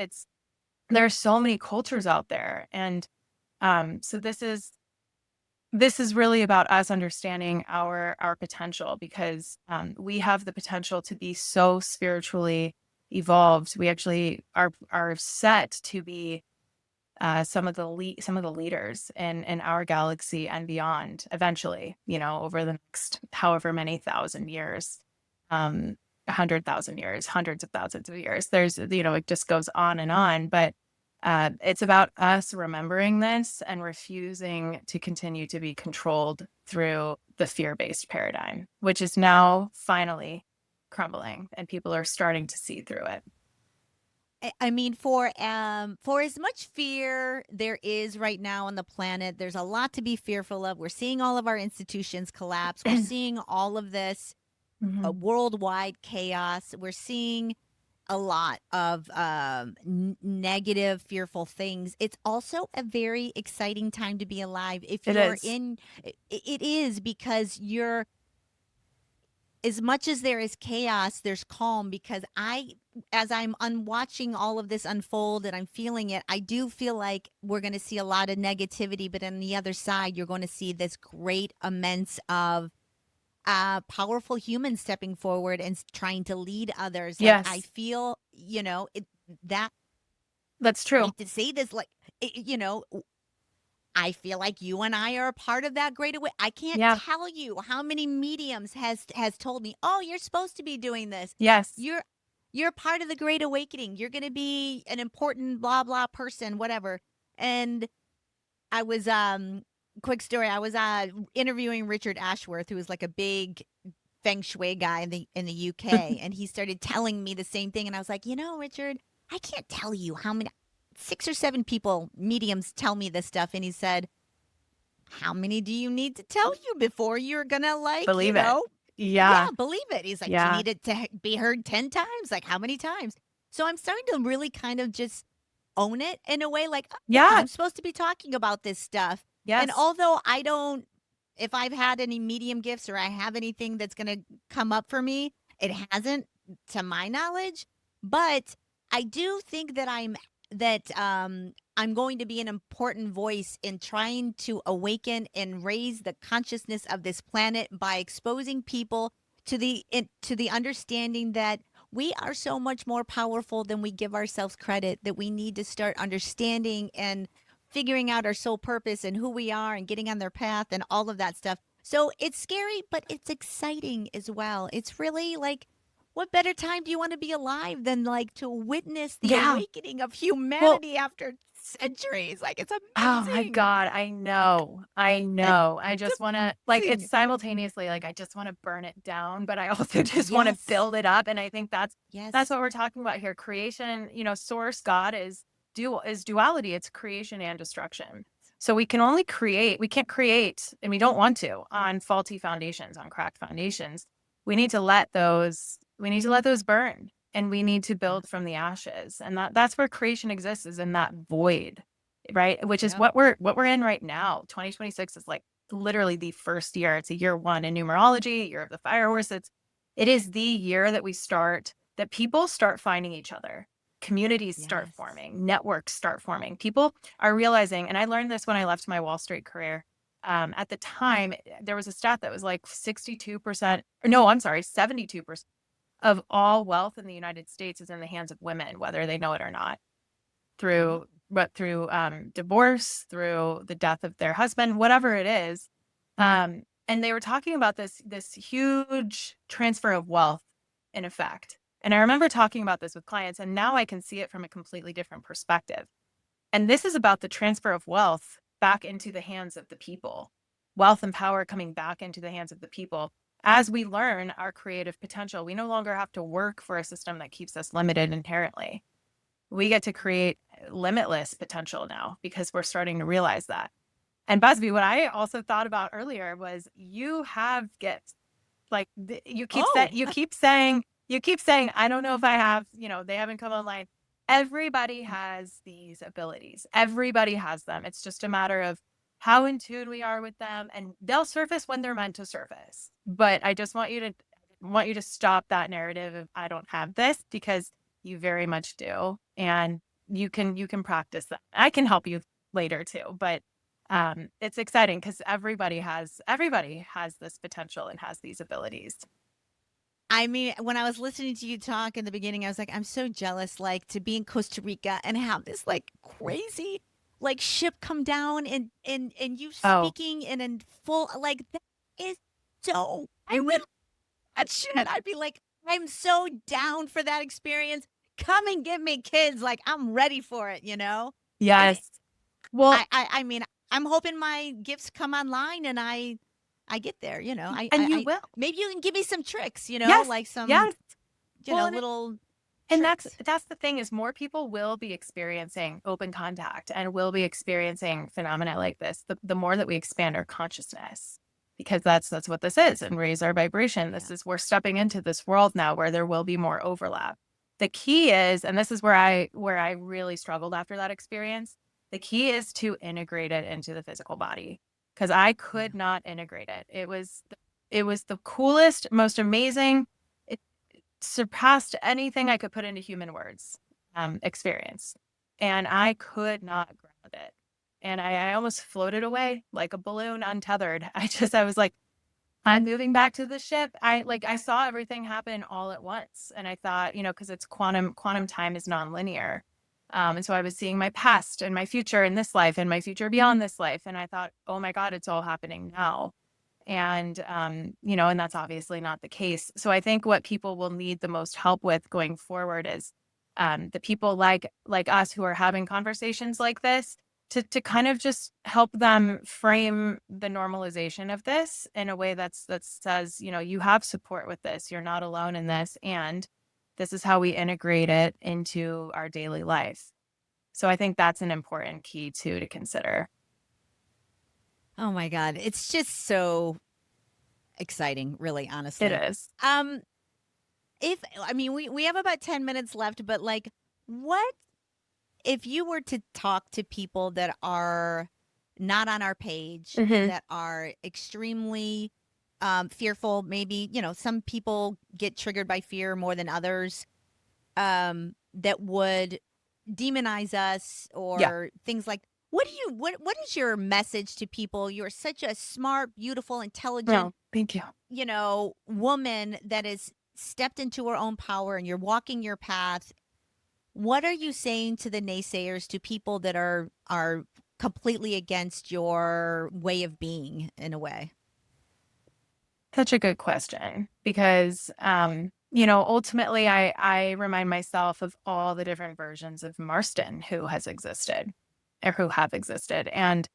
there are so many cultures out there. And so this is really about us understanding our potential, because we have the potential to be so spiritually evolved. We actually are set to be some of the leaders in our galaxy and beyond eventually, over the next however many thousand years, 100,000 years, hundreds of thousands of years. There's, it just goes on and on. But it's about us remembering this and refusing to continue to be controlled through the fear-based paradigm, which is now finally crumbling, and people are starting to see through it. I mean, for as much fear there is right now on the planet, there's a lot to be fearful of. We're seeing all of our institutions collapse. We're seeing all of this worldwide chaos. We're seeing a lot of negative, fearful things. It's also a very exciting time to be alive. If you're in, it is, because you're, as much as there is chaos, there's calm, because as I'm watching all of this unfold and I'm feeling it, I do feel like we're going to see a lot of negativity, but on the other side, you're going to see this great immense of powerful humans stepping forward and trying to lead others. Like I Yes, feel, that that's I true. hate to say this, like I feel like you and I are a part of that great away. I can't Yeah. tell you how many mediums has told me, "Oh, you're supposed to be doing this. Yes. You're you're part of the great awakening. You're going to be an important blah blah person, whatever." And I was quick story, I was interviewing Richard Ashworth, who is like a big feng shui guy in the UK, and he started telling me the same thing, and I was like, Richard, I can't tell you how many 6 or 7 people mediums tell me this stuff, and he said, how many do you need to tell you before you're gonna like, Believe it. yeah, Yeah. believe it? He's like, do you Yeah. need it to be heard 10 times? Like, how many times? So I'm starting to really kind of just own it in a way, like, oh, yeah, Yeah. I'm supposed to be talking about this stuff. And Yes. although I don't, if I've had any medium gifts or I have anything that's going to come up for me, it hasn't to my knowledge. But I do think that I'm going to be an important voice in trying to awaken and raise the consciousness of this planet by exposing people to the understanding that we are so much more powerful than we give ourselves credit, that we need to start understanding and figuring out our soul purpose and who we are and getting on their path and all of that stuff. So it's scary, but it's exciting as well. It's really like, what better time do you want to be alive than like to witness the Yeah. awakening of Well, humanity after centuries? Like, it's oh my amazing. God, I know. I know. I It's just want to, like, it's amazing. simultaneously like I just want to burn it down, but I also just want to Yes. build it up. And I think that's Yes. what we're talking about here. Creation, source God is duality. It's creation and destruction. So we can only create, we can't create, and we don't want to on faulty foundations, on cracked foundations. We need to let those burn, and we need to Yeah. build from the ashes. And that's where creation exists, is in that void, right? Which is Yep. what we're in right now. 2026 is like literally the first year. It's a year one in numerology, year of the fire horse. It is the year that people start finding each other. Communities start Yes. forming, networks start forming. People are realizing, and I learned this when I left my Wallstreet career. At the time, there was a stat that was like 62%, or no, I'm sorry, 72% of all wealth in the United States is in the hands of women, whether they know it or not, Oh, through divorce, through the death of their husband, whatever it is. And they were talking about this huge transfer of wealth in effect. And I remember talking about this with clients, and now I can see it from a completely different perspective. And this is about the transfer of wealth back into the hands of the people, wealth and power coming back into the hands of the people. As we learn our creative potential, we no longer have to work for a system that keeps us limited inherently. We get to create limitless potential now because we're starting to realize that. And Busby, what I also thought about earlier was you have gifts. Like you keep saying, oh, you keep saying, I don't know if I have, they haven't come online. Everybody has these abilities. Everybody has them. It's just a matter of how in tune we are with them, and they'll surface when they're meant to surface. But I just want you to stop that narrative of I don't have this, because you very much do. And you can practice that. I can help you later too, but it's exciting because everybody has this potential and has these abilities. I mean, when I was listening to you talk in the beginning, I was like, I'm so jealous, like to be in Costa Rica and have this like crazy like ship come down and you Oh, speaking in a full like that is so I would that shit. I'd be like, I'm so down for that experience. Come and give me kids. Like I'm ready for it. And yes. Well, I mean, I'm hoping my gifts come online and I get there. and you will. Maybe you can give me some tricks. Yes. Like some Yes. Well, little and that's tricks. that's the thing, is more people will be experiencing open contact and will be experiencing phenomena like this, the more that we expand our consciousness, because that's what this is, and raise our vibration. Yeah. We're stepping into this world now where there will be more overlap. The key is, and this is where I really struggled after that experience, the key is to integrate it into the physical body, because I Yeah. could not integrate it. It was the coolest, most amazing, surpassed anything I could put into human words, experience. And I could not ground it. And I almost floated away like a balloon untethered. I was like, I'm moving back to the ship. I saw everything happen all at once. And I thought, because it's quantum time is nonlinear. And so I was seeing my past and my future in this life and my future beyond this life. And I thought, oh my God, it's all happening now. And, and that's obviously not the case. So I think what people will need the most help with going forward is the people like us who are having conversations like this to kind of just help them frame the normalization of this in a way that says, you have support with this. You're not alone in this. And this is how we integrate it into our daily life. So I think that's an important key too to consider. Oh my God. It's just so exciting, really, honestly. It is. We have about 10 minutes left, but like, what if you were to talk to people that are not on our page, Mm-hmm. that are extremely fearful? Maybe, some people get triggered by fear more than others, that would demonize us Yeah. or things like. What is your message to people? You're such a smart, beautiful, intelligent, No, thank you. woman that has stepped into her own power, and you're walking your path. What are you saying to the naysayers, to people that are completely against your way of being in a way? Such a good question because, ultimately I remind myself of all the different versions of Marston who has existed or who have existed. And,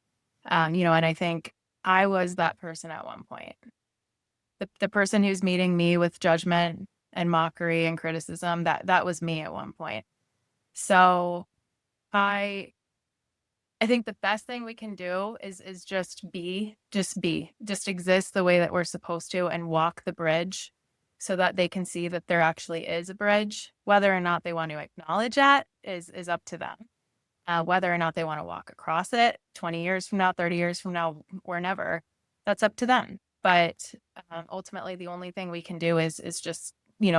and I think I was that person at one point. The person who's meeting me with judgment and mockery and criticism, that was me at one point. So I think the best thing we can do is just exist the way that we're supposed to and walk the bridge so that they can see that there actually is a bridge. Whether or not they want to acknowledge that is up to them. Whether or not they want to walk across it 20 years from now, 30 years from now, or never, that's up to them. But ultimately, the only thing we can do is just,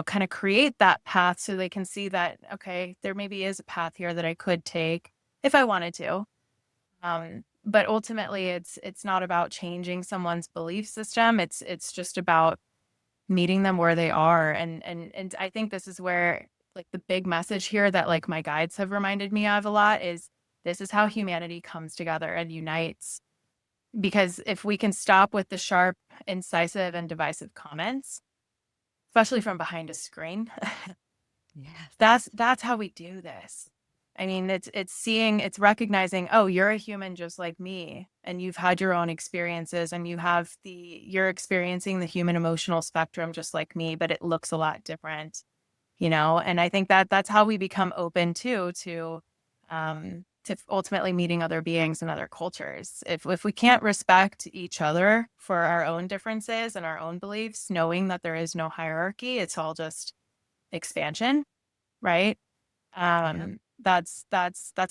kind of create that path so they can see that, okay, there maybe is a path here that I could take if I wanted to. But ultimately it's not about changing someone's belief system. It's just about meeting them where they are. And I think this is where like the big message here that like my guides have reminded me of a lot is this is how humanity comes together and unites. Because if we can stop with the sharp, incisive, and divisive comments, especially from behind a screen, Yes. that's how we do this. I mean, it's recognizing, oh, you're a human just like me, and you've had your own experiences, and you're experiencing the human emotional spectrum just like me, but it looks a lot different, And I think that's how we become open to ultimately meeting other beings and other cultures. If we can't respect each other for our own differences and our own beliefs, knowing that there is no hierarchy, it's all just expansion, right? Yeah. That's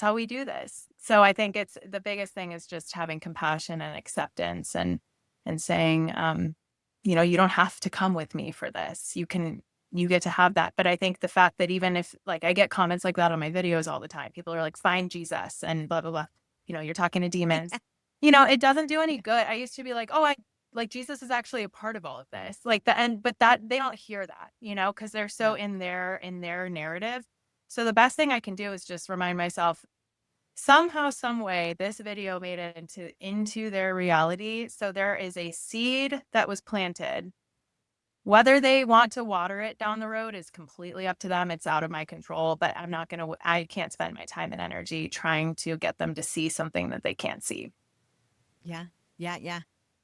how we do this. So I think it's the biggest thing is just having compassion and acceptance and saying, you don't have to come with me for this. You get to have that. But I think the fact that even if like I get comments like that on my videos all the time, people are like, find Jesus and blah, blah, blah. You're talking to demons. It doesn't do any good. I used to be like, oh, I like Jesus is actually a part of all of this. Like the end, but that they don't hear that, because they're so No. in their narrative. So the best thing I can do is just remind myself somehow, some way, this video made it into their reality. So there is a seed that was planted. Whether they want to water it down the road is completely up to them. It's out of my control, but I can't spend my time and energy trying to get them to see something that they can't see. Yeah. Yeah. Yeah.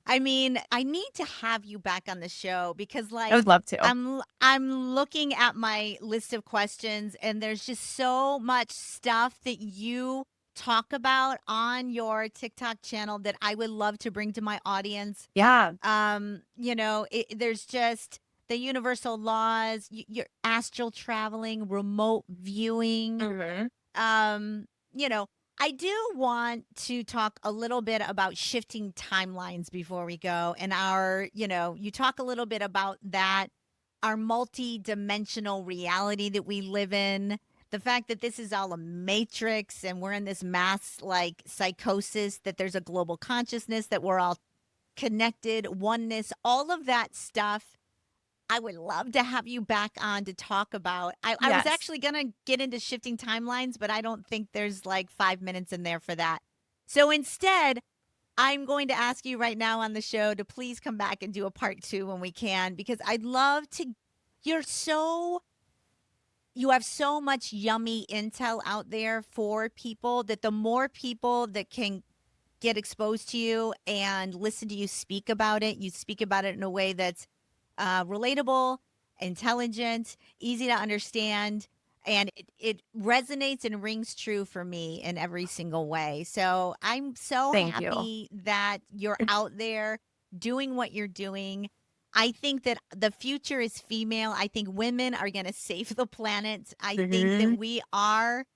I mean, I need to have you back on the show because I like would love to. I'm looking at my list of questions, and there's just so much stuff that you talk about on your TikTok channel that I would love to bring to my audience. Yeah. There's just the universal laws, your astral traveling, remote viewing. Hmm. Um, you know, I do want to talk a little bit about shifting timelines before we go. And you talk a little bit about that, our multi-dimensional reality that we live in, the fact that this is all a matrix and we're in this mass like psychosis, that there's a global consciousness that we're all connected, oneness, all of that stuff. I would love to have you back on to talk about. I was Yes. actually going to get into shifting timelines, but I don't think there's like 5 minutes in there for that. So instead, I'm going to ask you right now on the show to please come back and do a part 2 when we can, because I'd love to. You're so you have so much yummy intel out there for people that the more people that can get exposed to you and listen to you speak about it, you speak about it in a way that's relatable, intelligent, easy to understand, and it resonates and rings true for me in every single way. So I'm so Thank you. happy that you're out there doing what you're doing. I think that the future is female. I think women are going to save the planet. I think that Mhm. we are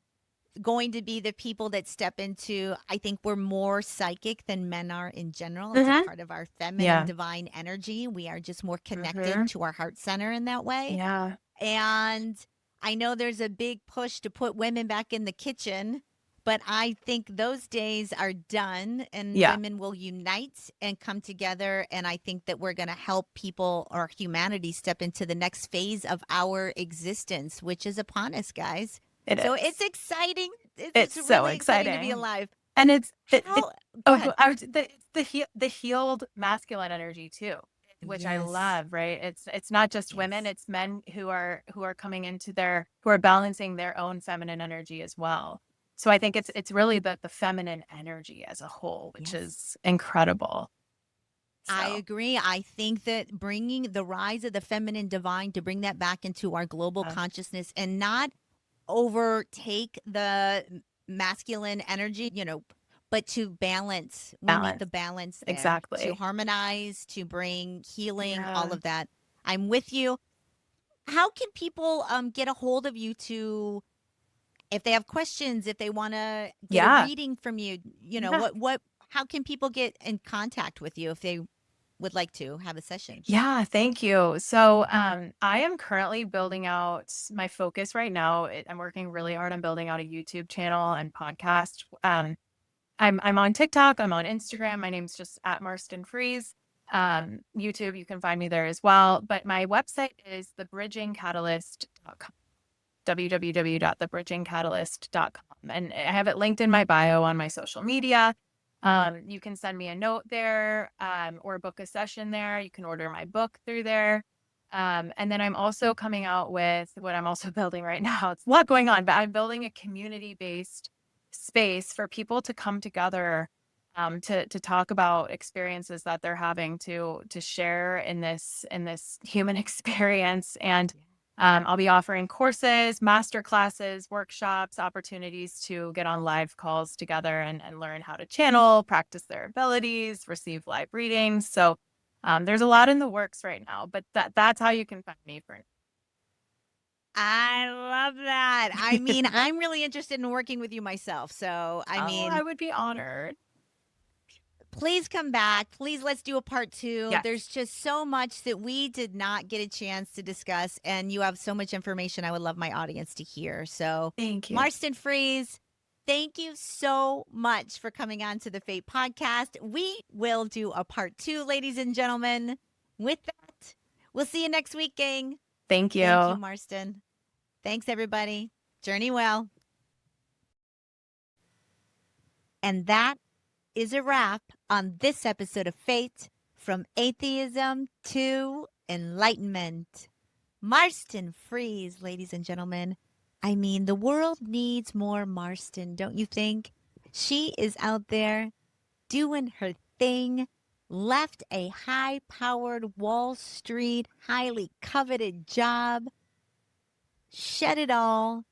going to be the people that step into. I think we're more psychic than men are in general. It's a Mhm. part of our feminine Yeah. divine energy. We are just more connected Mhm. to our heart center in that way. Yeah. And I know there's a big push to put women back in the kitchen, but I think those days are done and Yeah. women will unite and come together. And I think that we're going to help people or humanity step into the next phase of our existence, which is upon us, guys. It So is. it's exciting. It's It's so really exciting to be exciting. alive. And it's it How? Go oh, ahead. I was the healed masculine energy too, which I Yes. love, right? It's not just women, Yes. it's men who are coming into who are balancing their own feminine energy as well. So I think it's really the feminine energy as a whole, which Yes. is incredible. I So, agree. I think that bringing the rise of the feminine divine to bring that back into our global uh, consciousness and not overtake the masculine energy, but to balance. We need balance. the balance there to Exactly. harmonize, to bring healing, all Yeah. of that. I'm with you. How can people get a hold of you to if they have questions, if they want to get a Yeah. reading from you, Yeah. how can people get in contact with you if they would like to have a session? Yeah, thank you. So, I am currently building out my focus right now. I'm working really hard on building out a YouTube channel and podcast. I'm on TikTok. I'm on Instagram. My name's just at Marston Fries. YouTube, you can find me there as well. But my website is thebridgingcatalyst.com. www.thebridgingcatalyst.com. And I have it linked in my bio on my social media. You can send me a note there or book a session there. You can order my book through there. And then I'm also coming out with what I'm also building right now. It's a lot going on, but I'm building a community based space for people to come together to talk about experiences that they're having to share in this human experience. And I'll be offering courses, master classes, workshops, opportunities to get on live calls together and learn how to channel, practice their abilities, receive live readings. So there's a lot in the works right now, but that's how you can find me for I love that. I mean, I'm really interested in working with you myself. So, I Oh, mean, I would be honored. please come back. Please let's do a part 2. Yes. There's just so much that we did not get a chance to discuss and you have so much information I would love my audience to hear. So, Thank you. Marston Fries, thank you so much for coming on to the Fate podcast. We will do a part 2, ladies and gentlemen. With that, we'll see you next week, gang. Thank Thank you, you. Marston. Thanks, everybody. Journey well. And that is a wrap on this episode of Fate, from atheism to enlightenment. Marston Fries, ladies and gentlemen. I mean, the world needs more Marston, don't you think? She is out there doing her thing, left a high powered Wall Street, highly coveted job, shed it all,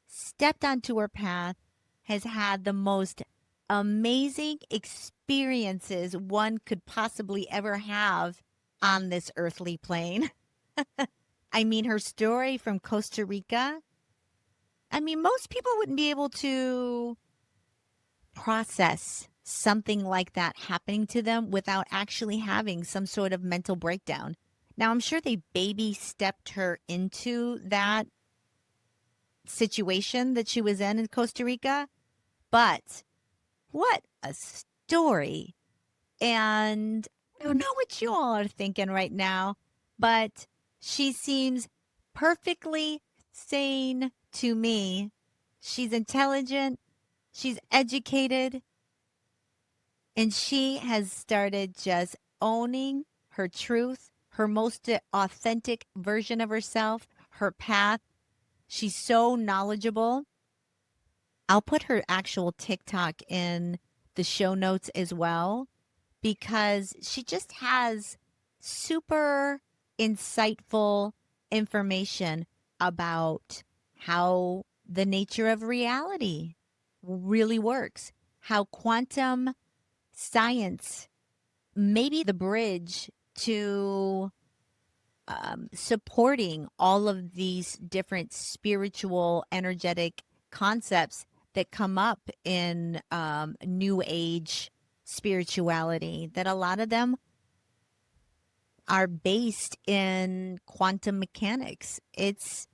stepped onto her path, has had the most amazing experiences one could possibly ever have on this earthly plane. I mean, her story from Costa Rica. I mean, most people wouldn't be able to process something like that happening to them without actually having some sort of mental breakdown. Now, I'm sure they baby stepped her into that situation that she was in Costa Rica, but what a story. And I don't know what you all are thinking right now, but she seems perfectly sane to me. She's intelligent, she's educated, and she has started just owning her truth, her most authentic version of herself, her path. She's so knowledgeable. I'll put her actual TikTok in the show notes as well because she just has super insightful information about how the nature of reality really works, how quantum science may be the bridge to supporting all of these different spiritual, energetic concepts that come up in New Age spirituality, that a lot of them are based in quantum mechanics. It's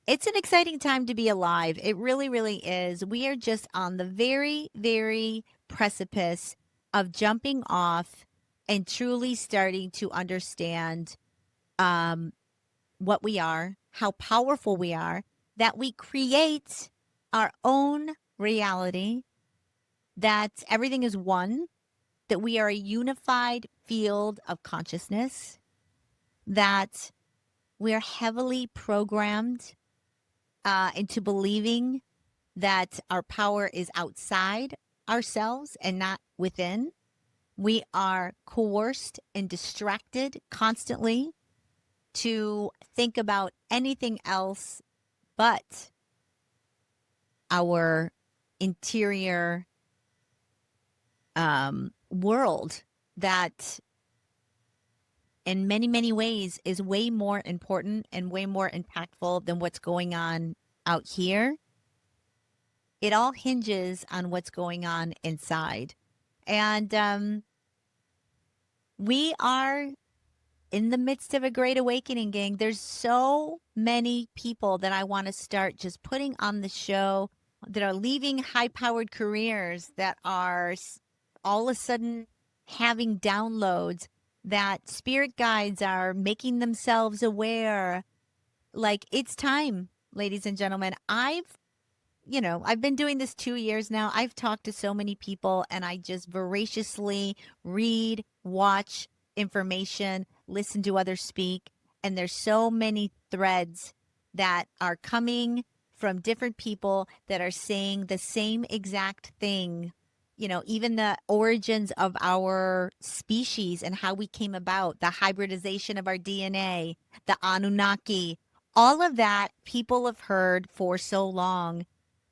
an exciting time to be alive. It really, really is. We are just on the very, very precipice of jumping off and truly starting to understand um, what we are, how powerful we are, that we create our own reality, that everything is one, that we are a unified field of consciousness, that we are heavily programmed into believing that our power is outside ourselves and not within. We are coerced and distracted constantly to think about anything else but our interior world that in many, many ways is way more important and way more impactful than what's going on out here. It all hinges on what's going on inside. And we are in the midst of a great awakening, gang. There's so many people that I want to start just putting on the show that are leaving high powered careers, that are all of a sudden having downloads, that spirit guides are making themselves aware. Like, it's time, ladies and gentlemen. I've been doing this 2 years now. I've talked to so many people and I just voraciously read, watch information, listen to others speak. And there's so many threads that are coming from different people that are saying the same exact thing. Even the origins of our species and how we came about, the hybridization of our DNA, the Anunnaki, all of that people have heard for so long.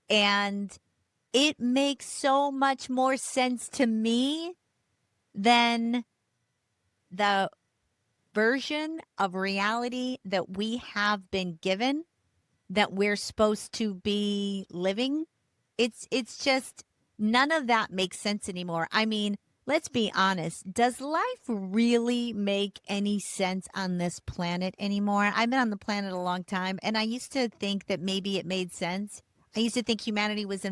And it makes so much more sense to me than the version of reality that we have been given, that we're supposed to be living. It's just none of that makes sense anymore. I mean, let's be honest. Does life really make any sense on this planet anymore? I've been on the planet a long time, and I used to think that maybe it made sense. I used to think humanity was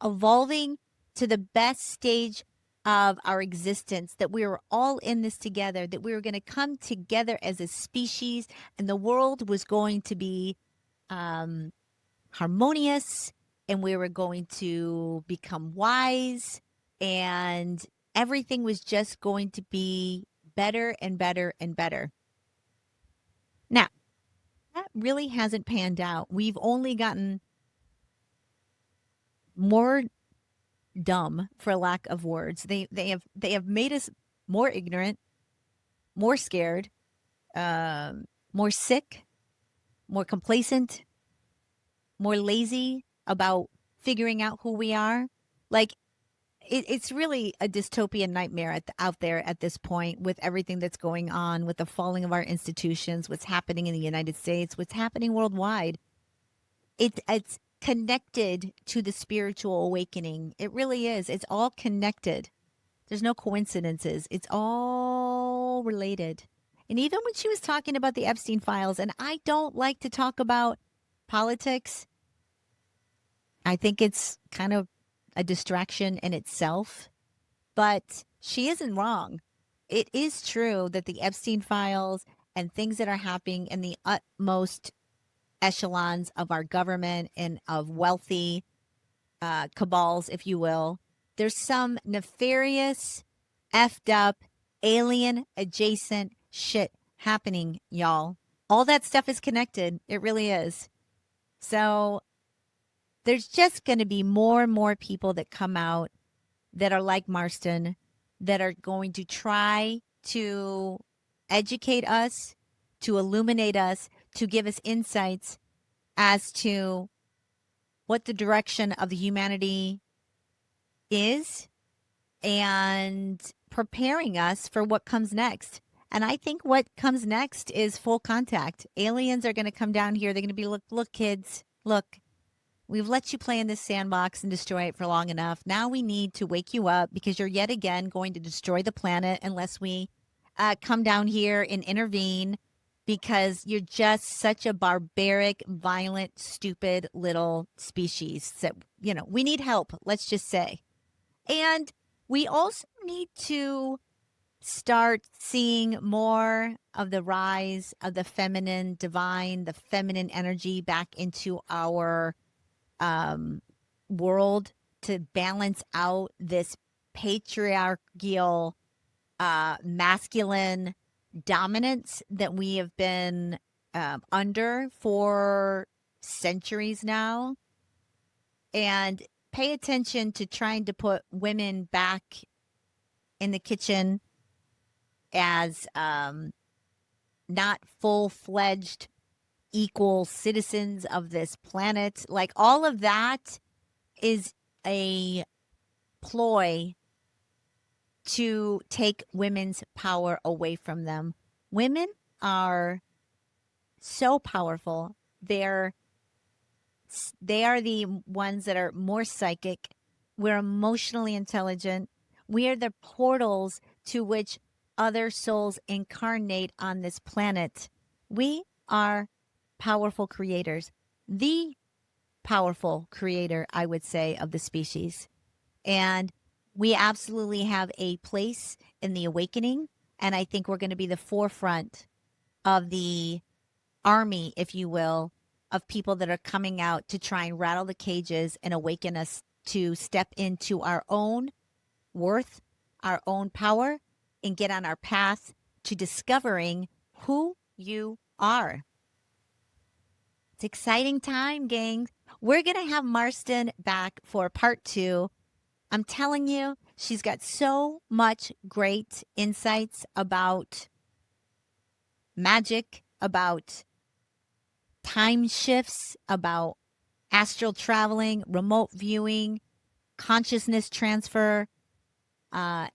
evolving to the best stage of our existence, that we were all in this together, that we were going to come together as a species, and the world was going to be um, harmonious, and we were going to become wise, and everything was just going to be better and better and better. Now, that really hasn't panned out. We've only gotten more dumb, for lack of words. They have made us more ignorant, more scared, more sick, more complacent, more lazy about figuring out who we are. Like, it's really a dystopian nightmare out there at this point, with everything that's going on, with the falling of our institutions, what's happening in the United States, what's happening worldwide. It's connected to the spiritual awakening. It really is. It's all connected. There's no coincidences. It's all related. And even when she was talking about the Epstein files, and I don't like to talk about politics, I think it's kind of a distraction in itself. But she isn't wrong. It is true that the Epstein files and things that are happening in the utmost echelons of our government and of wealthy cabals, if you will, there's some nefarious, effed up, alien adjacent shit happening, y'all. All that stuff is connected. It really is. So there's just going to be more and more people that come out that are like Marston, that are going to try to educate us, to illuminate us, to give us insights as to what the direction of the humanity is and preparing us for what comes next. And I think what comes next is full contact. Aliens are going to come down here. They're going to be, look, kids, look, we've let you play in this sandbox and destroy it for long enough. Now we need to wake you up because you're yet again going to destroy the planet unless we come down here and intervene, because you're just such a barbaric, violent, stupid little species that, we need help, let's just say. And we also need to start seeing more of the rise of the feminine divine, the feminine energy back into our world to balance out this patriarchal, masculine dominance that we have been under for centuries now. And pay attention to trying to put women back in the kitchen as not full-fledged equal citizens of this planet. Like, all of that is a ploy to take women's power away from them. Women are so powerful. They are the ones that are more psychic. We're emotionally intelligent. We are the portals to which other souls incarnate on this planet. We are powerful creators. The powerful creator, I would say, of the species. And we absolutely have a place in the awakening. And I think we're going to be the forefront of the army, if you will, of people that are coming out to try and rattle the cages and awaken us to step into our own worth, our own power, and get on our path to discovering who you are. It's exciting time, gang. We're going to have Marston back for part 2. I'm telling you, she's got so much great insights about magic, about time shifts, about astral traveling, remote viewing, consciousness transfer,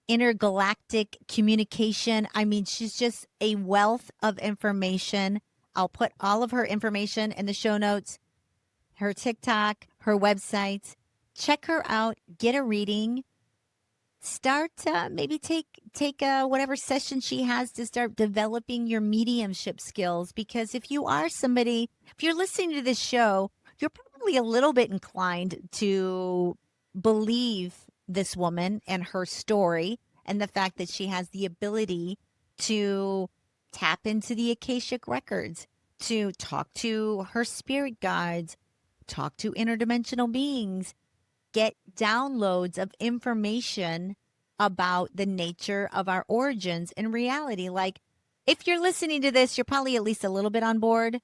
intergalactic communication. I mean, she's just a wealth of information. I'll put all of her information in the show notes, her TikTok, her website. Check her out, get a reading, start maybe take whatever session she has to start developing your mediumship skills. Because if you are somebody, if you're listening to this show, you're probably a little bit inclined to believe this woman and her story, and the fact that she has the ability to tap into the Akashic records, to talk to her spirit guides, talk to interdimensional beings, get downloads of information about the nature of our origins in reality. Like, if you're listening to this, you're probably at least a little bit on board.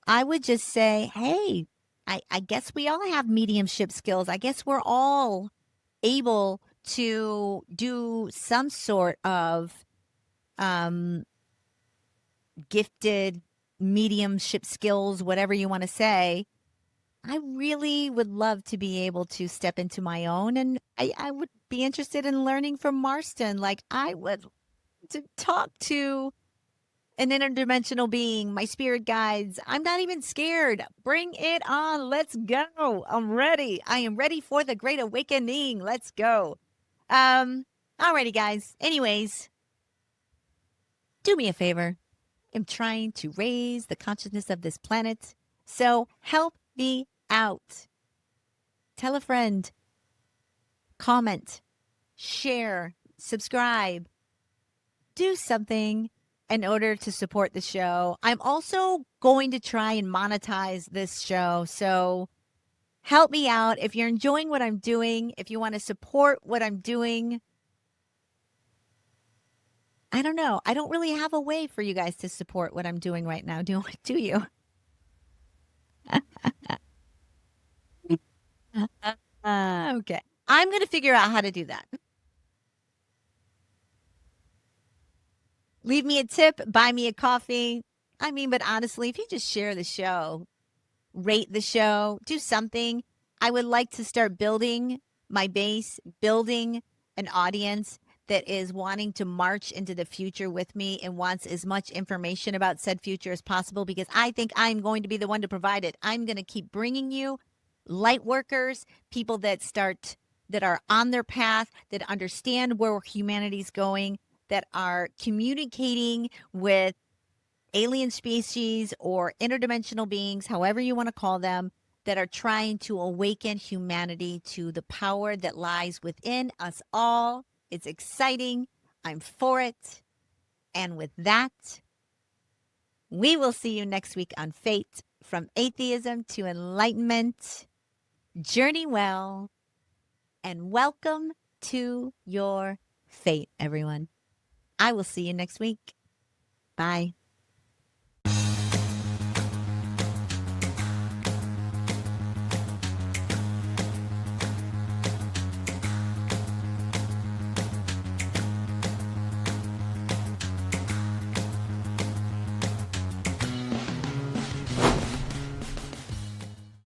I would just say, hey, I guess we all have mediumship skills. I guess we're all able to do some sort of gifted mediumship skills, whatever you want to say. I really would love to be able to step into my own, and I would be interested in learning from Marston. Like, I would to talk to an interdimensional being, my spirit guides. I'm not even scared. Bring it on. Let's go. I'm ready. I am ready for the great awakening. Let's go. Alrighty, guys. Anyways, do me a favor. I'm trying to raise the consciousness of this planet. So help me out. Tell a friend. Comment. Share. subscribe, do something in order to support the show. I'm also going to try and monetize this show. So help me out. If you're enjoying what I'm doing, if you want to support what I'm doing, I don't know. I don't really have a way for you guys to support what I'm doing right now. Do you? Okay. I'm going to figure out how to do that. Leave me a tip, buy me a coffee. I mean, but honestly, if you just share the show, rate the show, do something. I would like to start building my base, building an audience that is wanting to march into the future with me and wants as much information about said future as possible, because I think I'm going to be the one to provide it. I'm going to keep bringing you light workers, people that are on their path, that understand where humanity's going, that are communicating with alien species or interdimensional beings, however you want to call them, that are trying to awaken humanity to the power that lies within us all. It's exciting. I'm for it. And with that, we will see you next week on Fate, from atheism to enlightenment. Journey well, and welcome to your fate, everyone. I will see you next week. Bye.